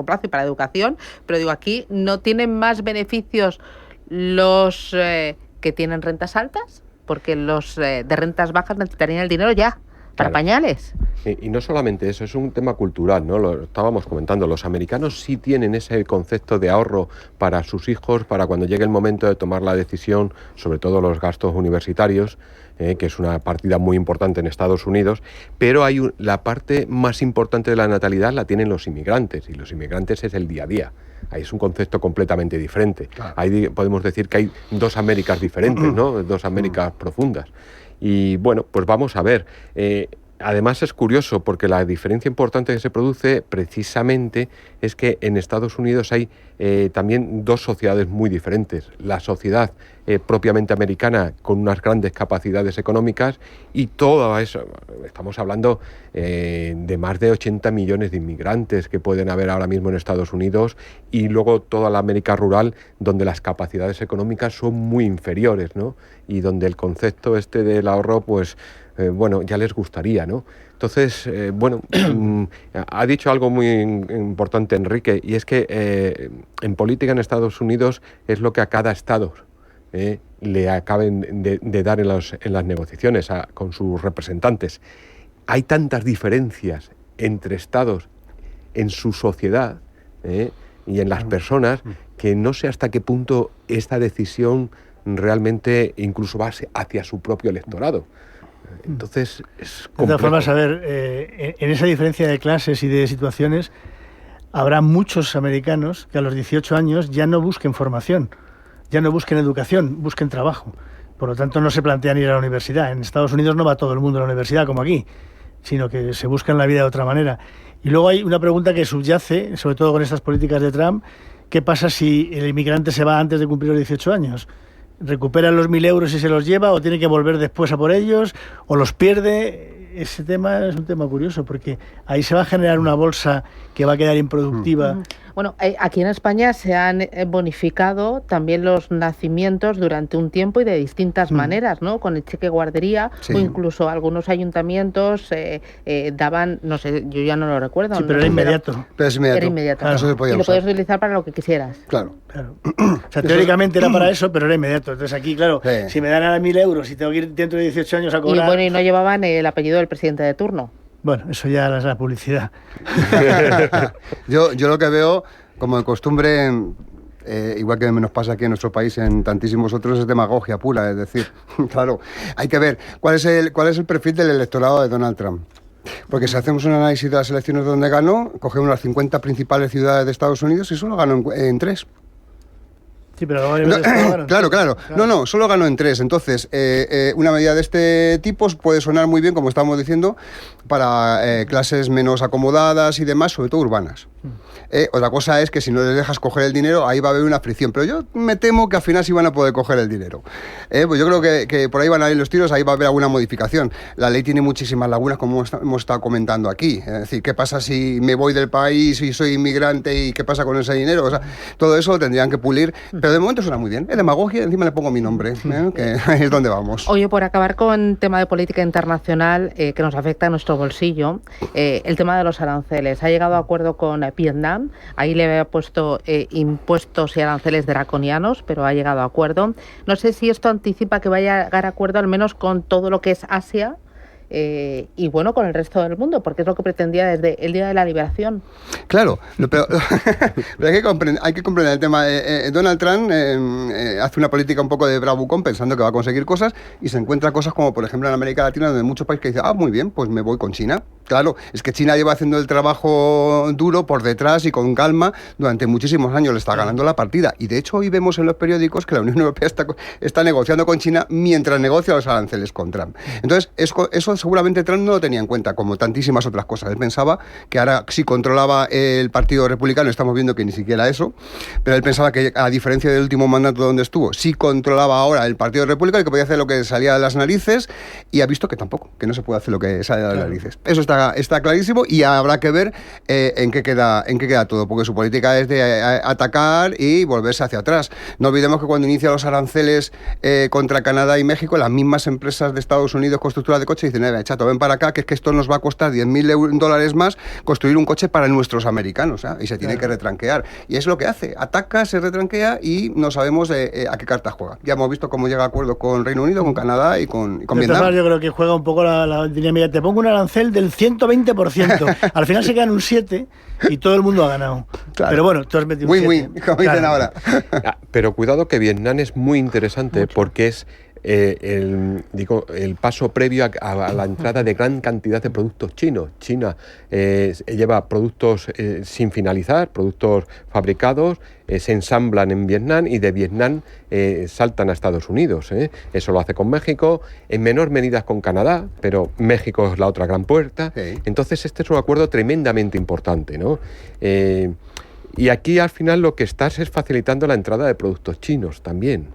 plazo y para educación, pero digo, aquí no tienen más beneficios los que tienen rentas altas, porque los de rentas bajas necesitarían el dinero ya para pañales. Y no solamente eso, es un tema cultural, ¿no? Lo estábamos comentando, los americanos sí tienen ese concepto de ahorro para sus hijos, para cuando llegue el momento de tomar la decisión, sobre todo los gastos universitarios, que es una partida muy importante en Estados Unidos, pero la parte más importante de la natalidad la tienen los inmigrantes, y los inmigrantes es el día a día. Ahí es un concepto completamente diferente. Claro. Ahí podemos decir que hay dos Américas diferentes, ¿no? Dos Américas profundas. Y bueno, pues vamos a ver. Además es curioso porque la diferencia importante que se produce precisamente es que en Estados Unidos hay también dos sociedades muy diferentes. La sociedad propiamente americana con unas grandes capacidades económicas y toda eso, estamos hablando de más de 80 millones de inmigrantes que pueden haber ahora mismo en Estados Unidos, y luego toda la América rural donde las capacidades económicas son muy inferiores, ¿no? Y donde el concepto del ahorro, pues bueno, ya les gustaría, ¿no? Entonces, bueno, ha dicho algo muy importante Enrique, y es que en política en Estados Unidos es lo que a cada estado le acaben de dar en las negociaciones con sus representantes. Hay tantas diferencias entre estados en su sociedad y en las personas que no sé hasta qué punto esta decisión realmente incluso va hacia su propio electorado. Entonces es complejo. De todas formas, a ver, en esa diferencia de clases y de situaciones habrá muchos americanos que a los 18 años ya no busquen formación, ya no busquen educación, busquen trabajo. Por lo tanto, no se plantean ir a la universidad. En Estados Unidos no va todo el mundo a la universidad como aquí, sino que se buscan la vida de otra manera. Y luego hay una pregunta que subyace, sobre todo con estas políticas de Trump: ¿qué pasa si el inmigrante se va antes de cumplir los 18 años? ¿Recupera los 1.000 euros y se los lleva, o tiene que volver después a por ellos, o los pierde? Ese tema es un tema curioso, porque ahí se va a generar una bolsa que va a quedar improductiva. Bueno, aquí en España se han bonificado también los nacimientos durante un tiempo y de distintas maneras, ¿no? Con el cheque guardería, o incluso algunos ayuntamientos daban, no sé, yo ya no lo recuerdo. Sí, pero era inmediato. Pero es inmediato. Era inmediato. Claro, eso se podía y lo usar. podías utilizar para lo que quisieras. Claro. O sea, teóricamente era para eso, pero era inmediato. Entonces aquí, claro, si me dan ahora 1.000 euros y tengo que ir dentro de 18 años a cobrar... Y bueno, y no llevaban el apellido del presidente de turno. Bueno, eso ya es la publicidad. yo lo que veo, como de costumbre, igual que nos pasa aquí en nuestro país, en tantísimos otros, es demagogia pura. Es decir, claro, hay que ver cuál es el perfil del electorado de Donald Trump. Porque si hacemos un análisis de las elecciones donde ganó, cogemos las 50 principales ciudades de Estados Unidos y solo ganó en 3. Sí, pero claro. No, solo ganó en 3. Entonces, una medida de este tipo puede sonar muy bien, como estábamos diciendo, para clases menos acomodadas y demás, sobre todo urbanas. Otra cosa es que si no les dejas coger el dinero, ahí va a haber una fricción. Pero yo me temo que al final sí van a poder coger el dinero. Pues yo creo que por ahí van a ir los tiros, ahí va a haber alguna modificación. La ley tiene muchísimas lagunas, como hemos estado comentando aquí. Es decir, ¿qué pasa si me voy del país y soy inmigrante y qué pasa con ese dinero? O sea, todo eso lo tendrían que pulir. Pero de momento suena muy bien. Es demagogia, encima le pongo mi nombre, que es donde vamos. Oye, por acabar con tema de política internacional que nos afecta a nuestro bolsillo, el tema de los aranceles. Ha llegado a acuerdo con Vietnam. Ahí le había puesto impuestos y aranceles draconianos, pero ha llegado a acuerdo. No sé si esto anticipa que vaya a llegar a acuerdo al menos con todo lo que es Asia. Y bueno, con el resto del mundo, porque es lo que pretendía desde el Día de la Liberación. Claro, pero hay que comprender el tema. Donald Trump hace una política un poco de bravucón, pensando que va a conseguir cosas, y se encuentra cosas como, por ejemplo, en América Latina, donde muchos países que dicen, muy bien, pues me voy con China. Claro, es que China lleva haciendo el trabajo duro por detrás y con calma durante muchísimos años, le está ganando la partida. Y de hecho hoy vemos en los periódicos que la Unión Europea está negociando con China mientras negocia los aranceles con Trump. Entonces, eso seguramente Trump no lo tenía en cuenta, como tantísimas otras cosas. Él pensaba que ahora sí controlaba el Partido Republicano, estamos viendo que ni siquiera eso, pero él pensaba que, a diferencia del último mandato donde estuvo, sí controlaba ahora el Partido Republicano y que podía hacer lo que salía de las narices, y ha visto que tampoco, que no se puede hacer lo que sale de las narices. Eso está clarísimo, y habrá que ver en qué queda todo, porque su política es de atacar y volverse hacia atrás. No olvidemos que cuando inicia los aranceles contra Canadá y México, las mismas empresas de Estados Unidos constructoras de coches dicen, chato, ven para acá, que es que esto nos va a costar $10.000 más construir un coche para nuestros americanos, y se tiene que retranquear. Y es lo que hace, ataca, se retranquea y no sabemos a qué carta juega. Ya hemos visto cómo llega a acuerdo con Reino Unido, con Canadá y con Vietnam. Yo creo que juega un poco la dinámica. Te pongo un arancel del 120%. Al final se quedan un 7% y todo el mundo ha ganado. Claro. Pero bueno, tú has metido un 7%. Como dicen ahora. Pero cuidado que Vietnam es muy interesante porque es el paso previo a la entrada de gran cantidad de productos chinos. China lleva productos sin finalizar, productos fabricados, se ensamblan en Vietnam y de Vietnam saltan a Estados Unidos. Eso lo hace con México, en menor medida con Canadá, pero México es la otra gran puerta. Sí. Entonces este es un acuerdo tremendamente importante, ¿no? Y aquí al final lo que estás es facilitando la entrada de productos chinos también,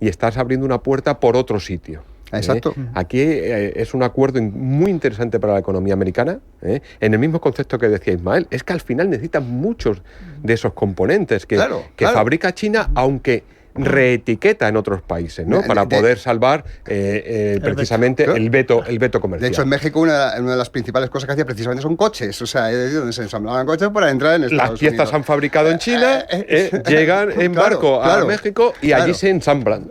y estás abriendo una puerta por otro sitio. Exacto. Aquí es un acuerdo muy interesante para la economía americana, en el mismo concepto que decía Ismael, es que al final necesitan muchos de esos componentes que fabrica China, aunque reetiqueta en otros países, ¿no? Para poder salvar precisamente el veto comercial. De hecho, en México una de las principales cosas que hacía precisamente son coches, o sea, donde se ensamblaban coches para entrar en Estados Unidos. Las piezas se han fabricado en China, llegan en barco a México y allí se ensamblan.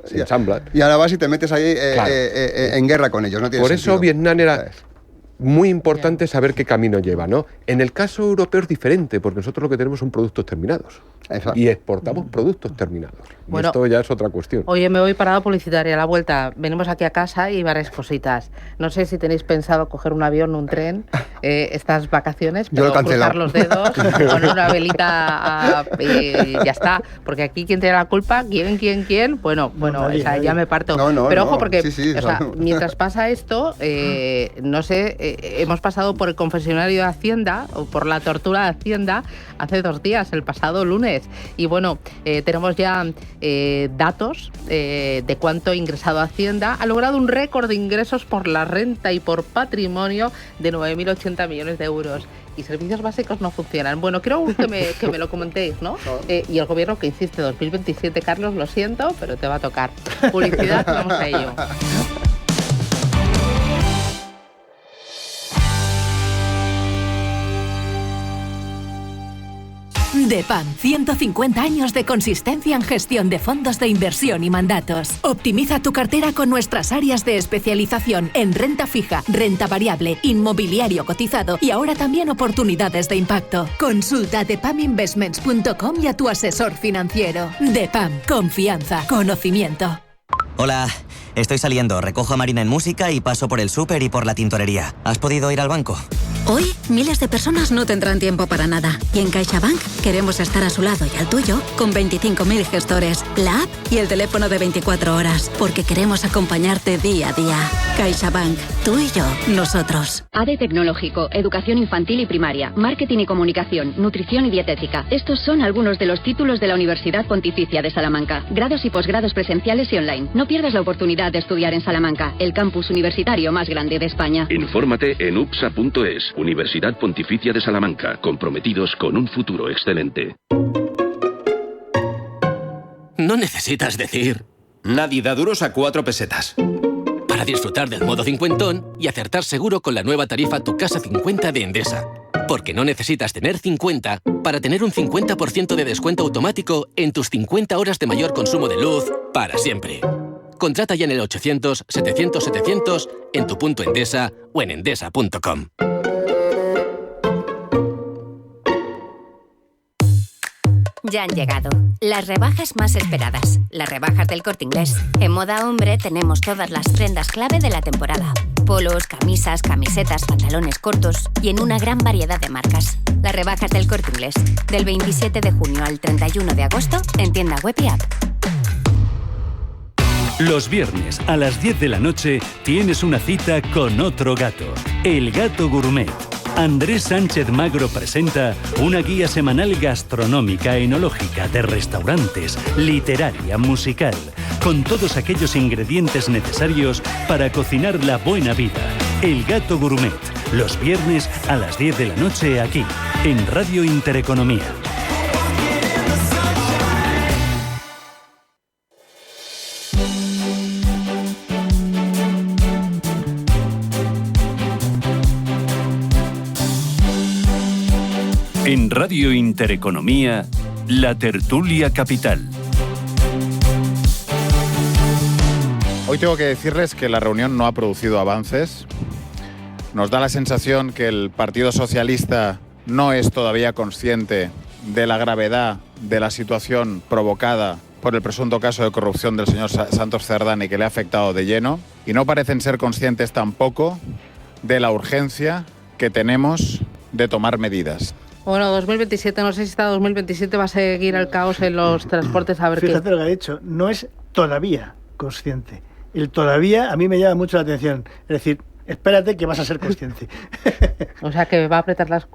Y ahora vas y te metes ahí en guerra con ellos, no tiene sentido. Por eso Vietnam era muy importante saber qué camino lleva, ¿no? En el caso europeo es diferente, porque nosotros lo que tenemos son productos terminados. Exacto. Y exportamos productos terminados. Bueno, y esto ya es otra cuestión. Oye, me voy parada publicitaria a la vuelta. Venimos aquí a casa y varias cositas. No sé si tenéis pensado coger un avión o un tren estas vacaciones, pero cruzar los dedos, poner una velita y ya está. Porque aquí, ¿quién tiene la culpa? ¿Quién? Bueno, ya me parto. Pero ojo, porque mientras pasa esto, no sé, hemos pasado por el confesionario de Hacienda, o por la tortura de Hacienda, hace 2 días, el pasado lunes. Y bueno, tenemos ya datos de cuánto ha ingresado Hacienda. Ha logrado un récord de ingresos por la renta y por patrimonio de 9.080 millones de euros. Y servicios básicos no funcionan. Bueno, quiero que me lo comentéis, ¿no? Y el gobierno que insiste, 2027, Carlos, lo siento, pero te va a tocar. Publicidad, vamos a ello. DEPAM, 150 años de consistencia en gestión de fondos de inversión y mandatos. Optimiza tu cartera con nuestras áreas de especialización en renta fija, renta variable, inmobiliario cotizado y ahora también oportunidades de impacto. Consulta depaminvestments.com y a tu asesor financiero. DEPAM, confianza, conocimiento. Hola, estoy saliendo, recojo a Marina en música y paso por el súper y por la tintorería. ¿Has podido ir al banco? Hoy, miles de personas no tendrán tiempo para nada. Y en CaixaBank queremos estar a su lado y al tuyo con 25.000 gestores, la app y el teléfono de 24 horas. Porque queremos acompañarte día a día. CaixaBank, tú y yo, nosotros. ADE Tecnológico, Educación Infantil y Primaria, Marketing y Comunicación, Nutrición y Dietética. Estos son algunos de los títulos de la Universidad Pontificia de Salamanca. Grados y posgrados presenciales y online. No pierdas la oportunidad de estudiar en Salamanca, el campus universitario más grande de España. Infórmate en upsa.es. Universidad Pontificia de Salamanca, comprometidos con un futuro excelente. No necesitas decir... Nadie da duros a 4 pesetas. Para disfrutar del modo cincuentón y acertar seguro con la nueva tarifa Tu Casa 50 de Endesa. Porque no necesitas tener 50 para tener un 50% de descuento automático en tus 50 horas de mayor consumo de luz para siempre. Contrata ya en el 800-700-700, en tu punto Endesa o en endesa.com. Ya han llegado las rebajas más esperadas, las rebajas del Corte Inglés. En moda hombre tenemos todas las prendas clave de la temporada. Polos, camisas, camisetas, pantalones cortos y en una gran variedad de marcas. Las rebajas del Corte Inglés, del 27 de junio al 31 de agosto en tienda web y app. Los viernes a las 10 de la noche tienes una cita con otro gato, el Gato Gourmet. Andrés Sánchez Magro presenta una guía semanal gastronómica, enológica, de restaurantes, literaria, musical, con todos aquellos ingredientes necesarios para cocinar la buena vida. El Gato Gourmet, los viernes a las 10 de la noche aquí, en Radio Intereconomía. En Radio Intereconomía, la tertulia capital. Hoy tengo que decirles que la reunión no ha producido avances. Nos da la sensación que el Partido Socialista no es todavía consciente de la gravedad de la situación provocada por el presunto caso de corrupción del señor Santos Cerdán y que le ha afectado de lleno, y no parecen ser conscientes tampoco de la urgencia que tenemos de tomar medidas. Bueno, 2027, no sé si hasta 2027 va a seguir el caos en los transportes, a ver qué. Fíjate lo que ha dicho, no es todavía consciente. El todavía a mí me llama mucho la atención. Es decir, espérate que vas a ser consciente. O sea, que va a apretar las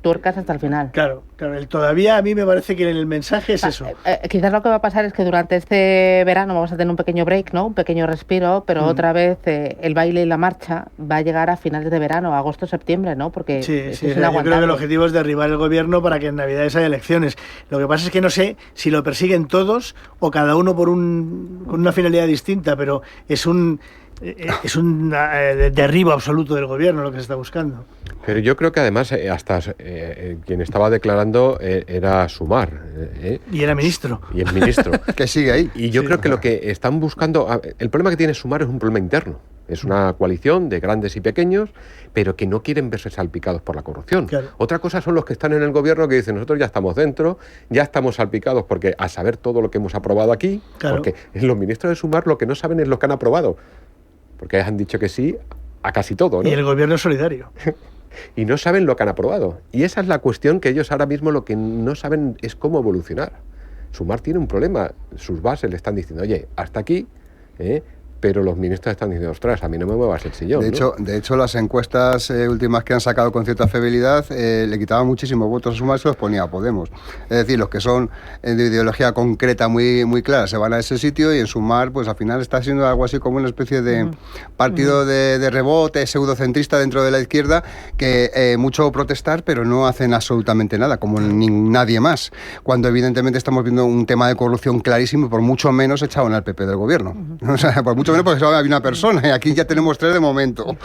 tuercas hasta el final. Claro, el todavía a mí me parece que el mensaje es eso. Quizás lo que va a pasar es que durante este verano vamos a tener un pequeño break, ¿no? Un pequeño respiro, pero otra vez el baile y la marcha va a llegar a finales de verano, agosto, septiembre, ¿no? Porque sí, yo creo que el objetivo es derribar el gobierno para que en Navidades haya elecciones. Lo que pasa es que no sé si lo persiguen todos o cada uno con una finalidad distinta, pero es un derribo absoluto del gobierno lo que se está buscando. Pero yo creo que además hasta quien estaba declarando era Sumar. Y era ministro. Y el ministro. Que sigue ahí. Y yo creo que lo que están buscando... El problema que tiene Sumar es un problema interno. Es una coalición de grandes y pequeños, pero que no quieren verse salpicados por la corrupción. Claro. Otra cosa son los que están en el gobierno que dicen, nosotros ya estamos dentro, ya estamos salpicados porque a saber todo lo que hemos aprobado aquí, claro. Porque los ministros de Sumar lo que no saben es lo que han aprobado. Porque han dicho que sí a casi todo, ¿no? Y el gobierno es solidario. Y no saben lo que han aprobado. Y esa es la cuestión que ellos ahora mismo lo que no saben es cómo evolucionar. Sumar tiene un problema. Sus bases le están diciendo, oye, hasta aquí, pero los ministros están diciendo, ostras, a mí no me muevas el sillón. De hecho, las encuestas últimas que han sacado con cierta fiabilidad le quitaban muchísimos votos a Sumar y se los ponía a Podemos. Es decir, los que son de ideología concreta muy, muy clara se van a ese sitio y en Sumar, pues al final está siendo algo así como una especie de partido de rebote pseudocentrista dentro de la izquierda que mucho protestar, pero no hacen absolutamente nada, como nadie más. Cuando evidentemente estamos viendo un tema de corrupción clarísimo y por mucho menos echaban al PP del gobierno. O sea, por mucho menos porque solo había una persona y aquí ya tenemos 3 de momento.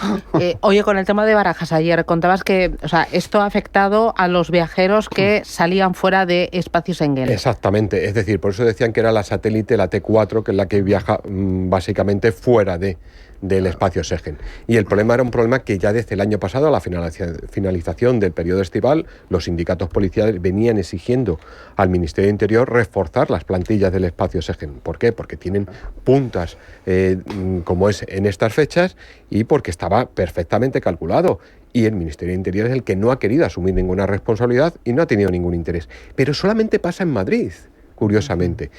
Oye, con el tema de Barajas ayer contabas que, o sea, esto ha afectado a los viajeros que salían fuera de espacio Schengen. Exactamente, es decir, por eso decían que era la satélite, la T4, que es la que viaja básicamente fuera del espacio Schengen. Y el problema era un problema que ya desde el año pasado, a la finalización del periodo estival, los sindicatos policiales venían exigiendo al Ministerio de Interior reforzar las plantillas del espacio Schengen. ¿Por qué? Porque tienen puntas como es en estas fechas y porque estaba perfectamente calculado. Y el Ministerio de Interior es el que no ha querido asumir ninguna responsabilidad y no ha tenido ningún interés. Pero solamente pasa en Madrid, curiosamente.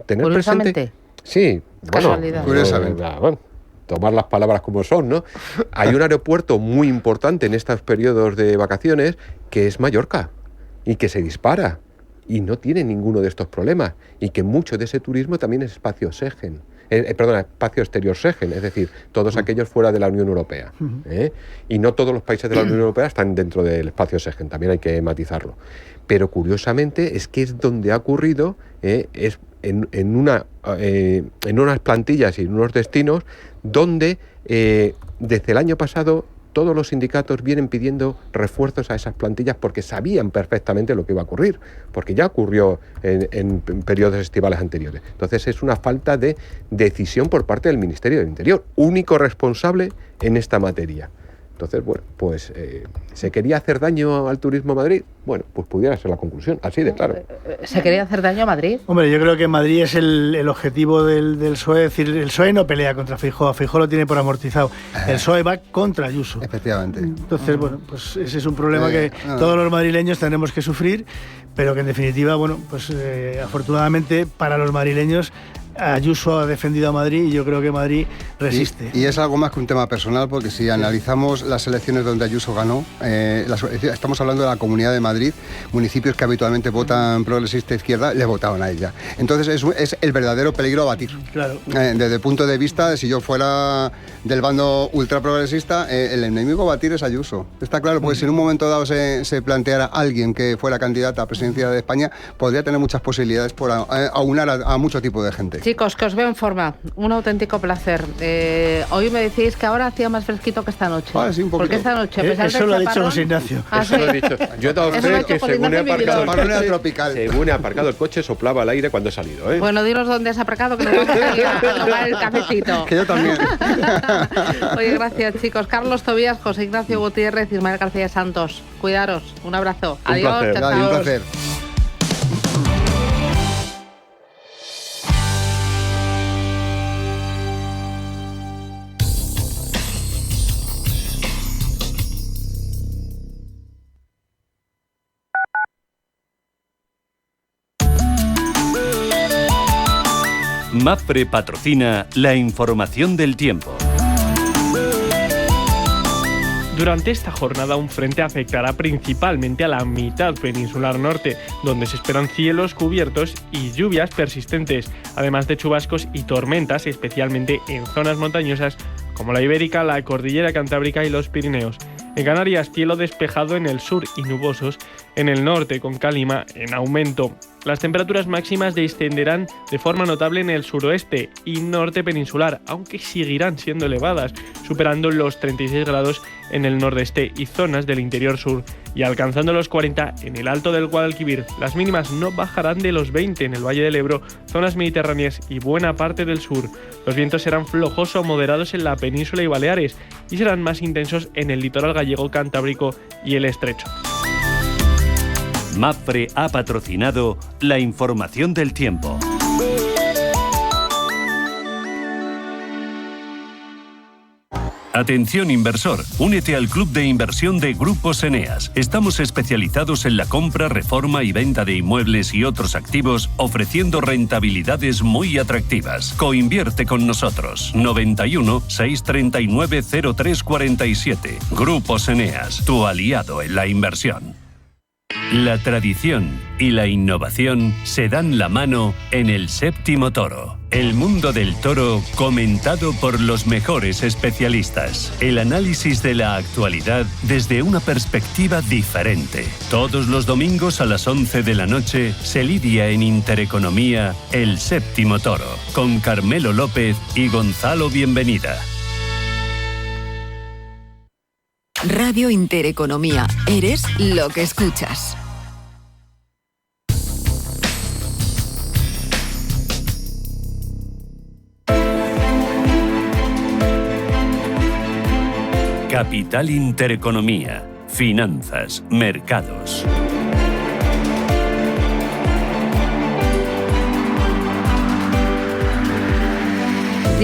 ¿Curiosamente? Sí, Casualidad. Curiosamente. Bueno, tomar las palabras como son, ¿no? Hay un aeropuerto muy importante en estos periodos de vacaciones que es Mallorca y que se dispara y no tiene ninguno de estos problemas y que mucho de ese turismo también es espacio Schengen. Espacio exterior Schengen, es decir, todos aquellos fuera de la Unión Europea. Y no todos los países de la Unión Europea están dentro del espacio Schengen, también hay que matizarlo. Pero curiosamente es que es donde ha ocurrido, es en unas plantillas y en unos destinos donde desde el año pasado todos los sindicatos vienen pidiendo refuerzos a esas plantillas porque sabían perfectamente lo que iba a ocurrir, porque ya ocurrió en periodos estivales anteriores. Entonces es una falta de decisión por parte del Ministerio del Interior, único responsable en esta materia. Entonces, bueno, pues ¿se quería hacer daño al turismo a Madrid? Bueno, pues pudiera ser la conclusión, así de claro. ¿Se quería hacer daño a Madrid? Hombre, yo creo que Madrid es el objetivo del PSOE. Es decir, el PSOE no pelea contra Feijóo, a Feijóo lo tiene por amortizado. El PSOE va contra Ayuso. Efectivamente. Entonces, bueno, pues ese es un problema que todos los madrileños tenemos que sufrir, pero que en definitiva, bueno, pues afortunadamente para los madrileños Ayuso ha defendido a Madrid y yo creo que Madrid resiste. Y es algo más que un tema personal, porque si analizamos las elecciones donde Ayuso ganó, estamos hablando de la Comunidad de Madrid, municipios que habitualmente votan progresista izquierda, le votaron a ella. Entonces es el verdadero peligro a batir. Claro. Desde el punto de vista de si yo fuera del bando ultraprogresista, el enemigo a batir es Ayuso. Está claro, porque si en un momento dado se planteara alguien que fuera candidata a presidencia de España, podría tener muchas posibilidades por aunar a mucho tipo de gente. Chicos, que os veo en forma. Un auténtico placer. Hoy me decís que ahora hacía más fresquito que esta noche. Sí, un poquito. Porque esta noche, a pesar eso lo ha dicho José Ignacio. Eso lo he dicho. Yo he dado fe que según he aparcado el coche soplaba el aire cuando he salido. Bueno, dinos dónde has aparcado que nos vamos a ir a tomar el cafecito. Que yo también. Oye, gracias chicos. Carlos Tobías, José Ignacio Gutiérrez, Ismael García Santos. Cuidaros. Un abrazo. Adiós. Placer. Chao. Un placer. Mapfre patrocina la información del tiempo. Durante esta jornada un frente afectará principalmente a la mitad peninsular norte, donde se esperan cielos cubiertos y lluvias persistentes, además de chubascos y tormentas, especialmente en zonas montañosas como la Ibérica, la Cordillera Cantábrica y los Pirineos. En Canarias, cielo despejado en el sur y nubosos en el norte, con calima en aumento. Las temperaturas máximas descenderán de forma notable en el suroeste y norte peninsular, aunque seguirán siendo elevadas, superando los 36 grados en el nordeste y zonas del interior sur, y alcanzando los 40 en el alto del Guadalquivir. Las mínimas no bajarán de los 20 en el Valle del Ebro, zonas mediterráneas y buena parte del sur. Los vientos serán flojos o moderados en la península y Baleares, y serán más intensos en el litoral gallego, cantábrico y el estrecho. Mapfre ha patrocinado la información del tiempo. Atención inversor, únete al club de inversión de Grupos Eneas. Estamos especializados en la compra, reforma y venta de inmuebles y otros activos, ofreciendo rentabilidades muy atractivas. Coinvierte con nosotros. 91 639 0347. Grupos Eneas, tu aliado en la inversión. La tradición y la innovación se dan la mano en el Séptimo Toro. El mundo del toro comentado por los mejores especialistas. El análisis de la actualidad desde una perspectiva diferente. Todos los domingos a las 11 de la noche se lidia en Intereconomía El Séptimo Toro con Carmelo López y Gonzalo Bienvenida. Radio Intereconomía. Eres lo que escuchas. Capital Intereconomía. Finanzas, mercados.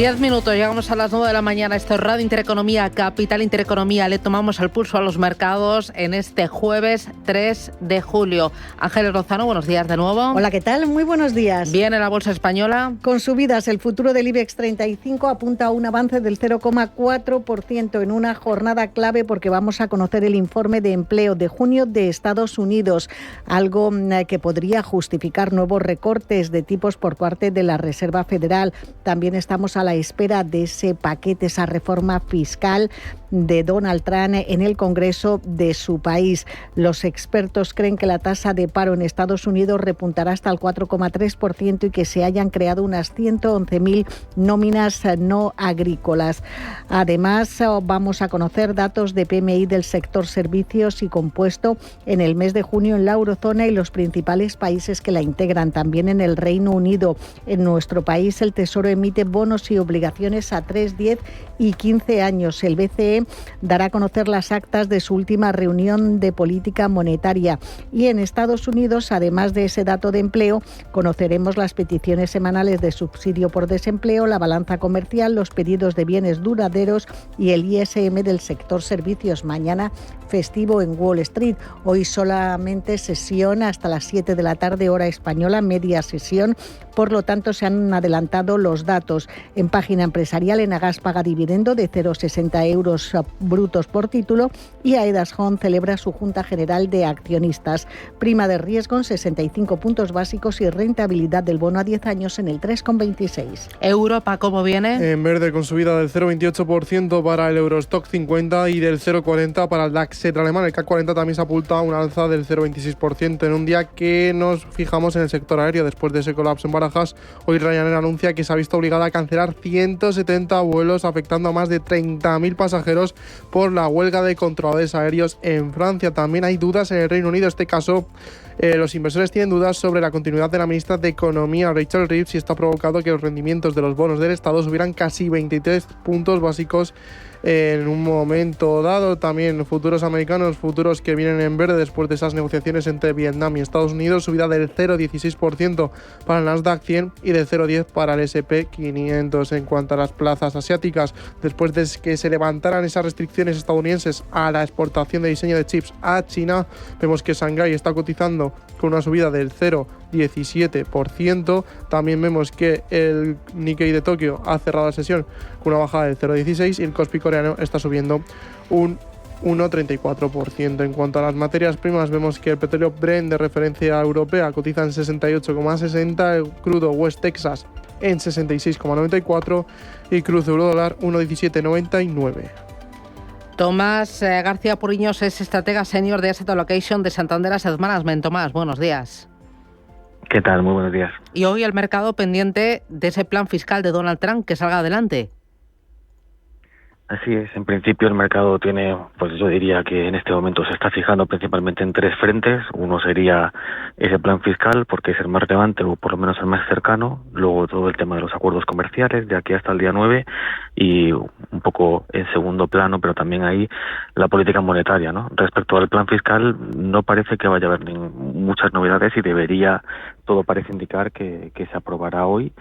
10 minutos, llegamos a las 9 de la mañana. Esto es Radio Intereconomía, Capital Intereconomía. Le tomamos el pulso a los mercados en este jueves 3 de julio. Ángeles Lozano, buenos días de nuevo. Hola, ¿qué tal? Muy buenos días. Bien en la bolsa española. Con subidas, el futuro del IBEX 35 apunta a un avance del 0,4% en una jornada clave porque vamos a conocer el informe de empleo de junio de Estados Unidos, algo que podría justificar nuevos recortes de tipos por parte de la Reserva Federal. También estamos a la espera de ese paquete, esa reforma fiscal de Donald Trump en el Congreso de su país. Los expertos creen que la tasa de paro en Estados Unidos repuntará hasta el 4,3% y que se hayan creado unas 111.000 nóminas no agrícolas. Además, vamos a conocer datos de PMI del sector servicios y compuesto en el mes de junio en la eurozona y los principales países que la integran, también en el Reino Unido. En nuestro país, el Tesoro emite bonos y obligaciones a 3, 10 y 15 años. El BCE dará a conocer las actas de su última reunión de política monetaria. Y en Estados Unidos, además de ese dato de empleo, conoceremos las peticiones semanales de subsidio por desempleo, la balanza comercial, los pedidos de bienes duraderos y el ISM del sector servicios. Mañana festivo en Wall Street. Hoy solamente sesión hasta las 7 de la tarde, hora española, media sesión. Por lo tanto, se han adelantado los datos. En página empresarial, Enagas paga dividendo de 0,60 euros brutos por título y Aedas Home celebra su Junta General de Accionistas. Prima de riesgo en 65 puntos básicos y rentabilidad del bono a 10 años en el 3,26. Europa, ¿cómo viene? En verde, con subida del 0,28% para el Eurostock 50 y del 0,40% para el DAX alemán. El CAC 40 también se apunta a una alza del 0,26% en un día que nos fijamos en el sector aéreo. Después de ese colapso en Barajas, hoy Ryanair anuncia que se ha visto obligada a cancelar 170 vuelos, afectando a más de 30.000 pasajeros por la huelga de controladores aéreos en Francia. También hay dudas en el Reino Unido. En este caso, los inversores tienen dudas sobre la continuidad de la ministra de Economía, Rachel Reeves, y esto ha provocado que los rendimientos de los bonos del Estado subieran casi 23 puntos básicos en un momento dado. También futuros americanos, futuros que vienen en verde después de esas negociaciones entre Vietnam y Estados Unidos, subida del 0,16% para el Nasdaq 100 y del 0,10% para el S&P 500. En cuanto a las plazas asiáticas, después de que se levantaran esas restricciones estadounidenses a la exportación de diseño de chips a China, vemos que Shanghái está cotizando Tokio con una subida del 0,17%. También vemos que el Nikkei de Tokio ha cerrado la sesión con una bajada del 0,16% y el Kospi coreano está subiendo un 1,34%. En cuanto a las materias primas, vemos que el petróleo Brent de referencia europea cotiza en 68,60, el crudo West Texas en 66,94 y crudo euro-dólar 1,1799. Tomás García Puriños es estratega senior de Asset Allocation de Santander Asset Management. Tomás, buenos días. ¿Qué tal? Muy buenos días. Y hoy el mercado pendiente de ese plan fiscal de Donald Trump que salga adelante. Así es, en principio el mercado tiene, pues yo diría que en este momento se está fijando principalmente en tres frentes. Uno sería ese plan fiscal, porque es el más relevante o por lo menos el más cercano. Luego todo el tema de los acuerdos comerciales de aquí hasta el día 9 y un poco en segundo plano, pero también ahí la política monetaria, ¿no? Respecto al plan fiscal no parece que vaya a haber muchas novedades y todo parece indicar que se aprobará hoy.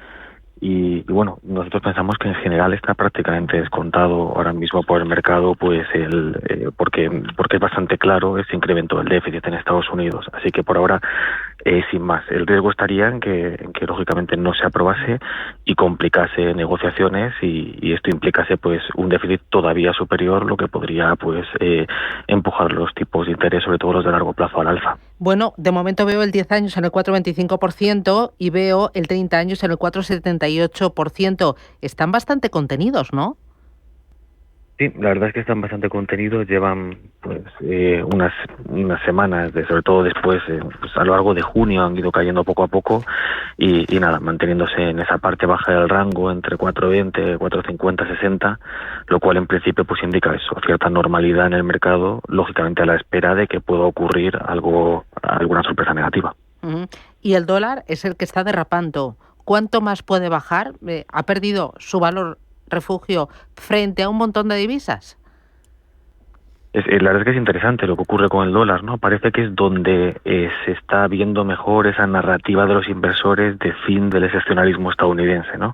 Y bueno, nosotros pensamos que en general está prácticamente descontado ahora mismo por el mercado, pues porque es bastante claro ese incremento del déficit en Estados Unidos. Así que por ahora, sin más, el riesgo estaría en que lógicamente no se aprobase y complicase negociaciones y esto implicase pues un déficit todavía superior, lo que podría pues empujar los tipos de interés, sobre todo los de largo plazo, al alza. Bueno, de momento veo el 10 años en el 4,25% y veo el 30 años en el 4,78%. Están bastante contenidos, ¿no? Sí, la verdad es que están bastante contenidos, llevan pues unas semanas, sobre todo después, pues a lo largo de junio han ido cayendo poco a poco y nada, manteniéndose en esa parte baja del rango entre 4,20, 4,50, 60, lo cual en principio pues indica eso, cierta normalidad en el mercado, lógicamente a la espera de que pueda ocurrir alguna sorpresa negativa. Y el dólar es el que está derrapando. ¿Cuánto más puede bajar? ¿Ha perdido su valor refugio frente a un montón de divisas? La verdad es que es interesante lo que ocurre con el dólar, ¿no? Parece que es donde se está viendo mejor esa narrativa de los inversores de fin del excepcionalismo estadounidense, ¿no?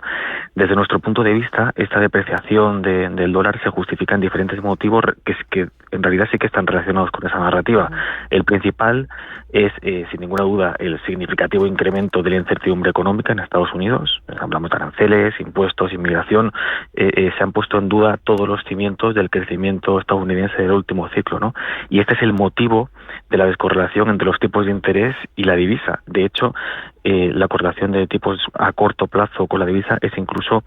Desde nuestro punto de vista, esta depreciación del dólar se justifica en diferentes motivos que en realidad sí que están relacionados con esa narrativa. El principal es, sin ninguna duda, el significativo incremento de la incertidumbre económica en Estados Unidos. Hablamos de aranceles, impuestos, inmigración. Se han puesto en duda todos los cimientos del crecimiento estadounidense del último ciclo, ¿no? Y este es el motivo de la descorrelación entre los tipos de interés y la divisa. De hecho, la correlación de tipos a corto plazo con la divisa es incluso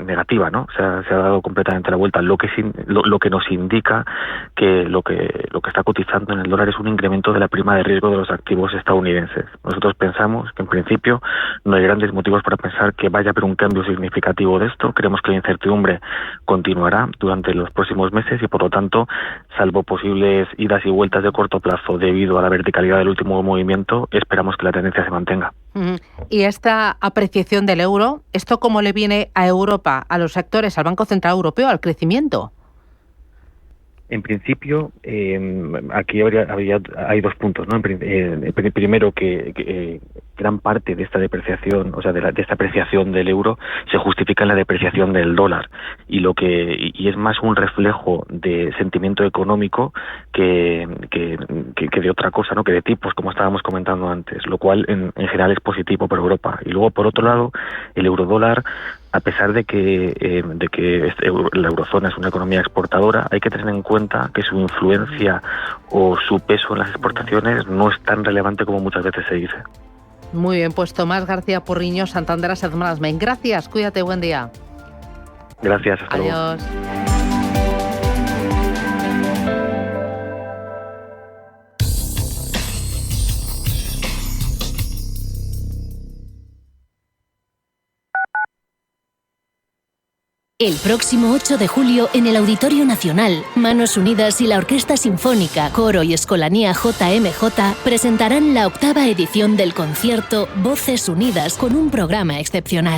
negativa, ¿no? Se ha dado completamente la vuelta, lo que nos indica que lo que está cotizando en el dólar es un incremento de la prima de riesgo de los activos estadounidenses. Nosotros pensamos que en principio no hay grandes motivos para pensar que vaya a haber un cambio significativo de esto. Creemos que la incertidumbre continuará durante los próximos meses y por lo tanto, salvo posibles idas y vueltas de corto plazo debido a la verticalidad del último movimiento, esperamos que la tendencia se mantenga. Y esta apreciación del euro, ¿esto cómo le viene a Europa, a los sectores, al Banco Central Europeo, al crecimiento? En principio, aquí hay dos puntos, ¿no? Primero, que gran parte de esta depreciación, o sea, de esta apreciación del euro, se justifica en la depreciación del dólar y es más un reflejo de sentimiento económico que de otra cosa, ¿no? Que de tipos, como estábamos comentando antes, lo cual en general es positivo para Europa. Y luego, por otro lado, el eurodólar, a pesar de que la eurozona es una economía exportadora, hay que tener en cuenta que su influencia o su peso en las exportaciones no es tan relevante como muchas veces se dice. Muy bien, pues Tomás García Puriños, Santander Asset Management. Gracias, cuídate, buen día. Gracias, hasta luego. Adiós. El próximo 8 de julio, en el Auditorio Nacional, Manos Unidas y la Orquesta Sinfónica, Coro y Escolanía JMJ presentarán la 8ª edición del concierto Voces Unidas con un programa excepcional.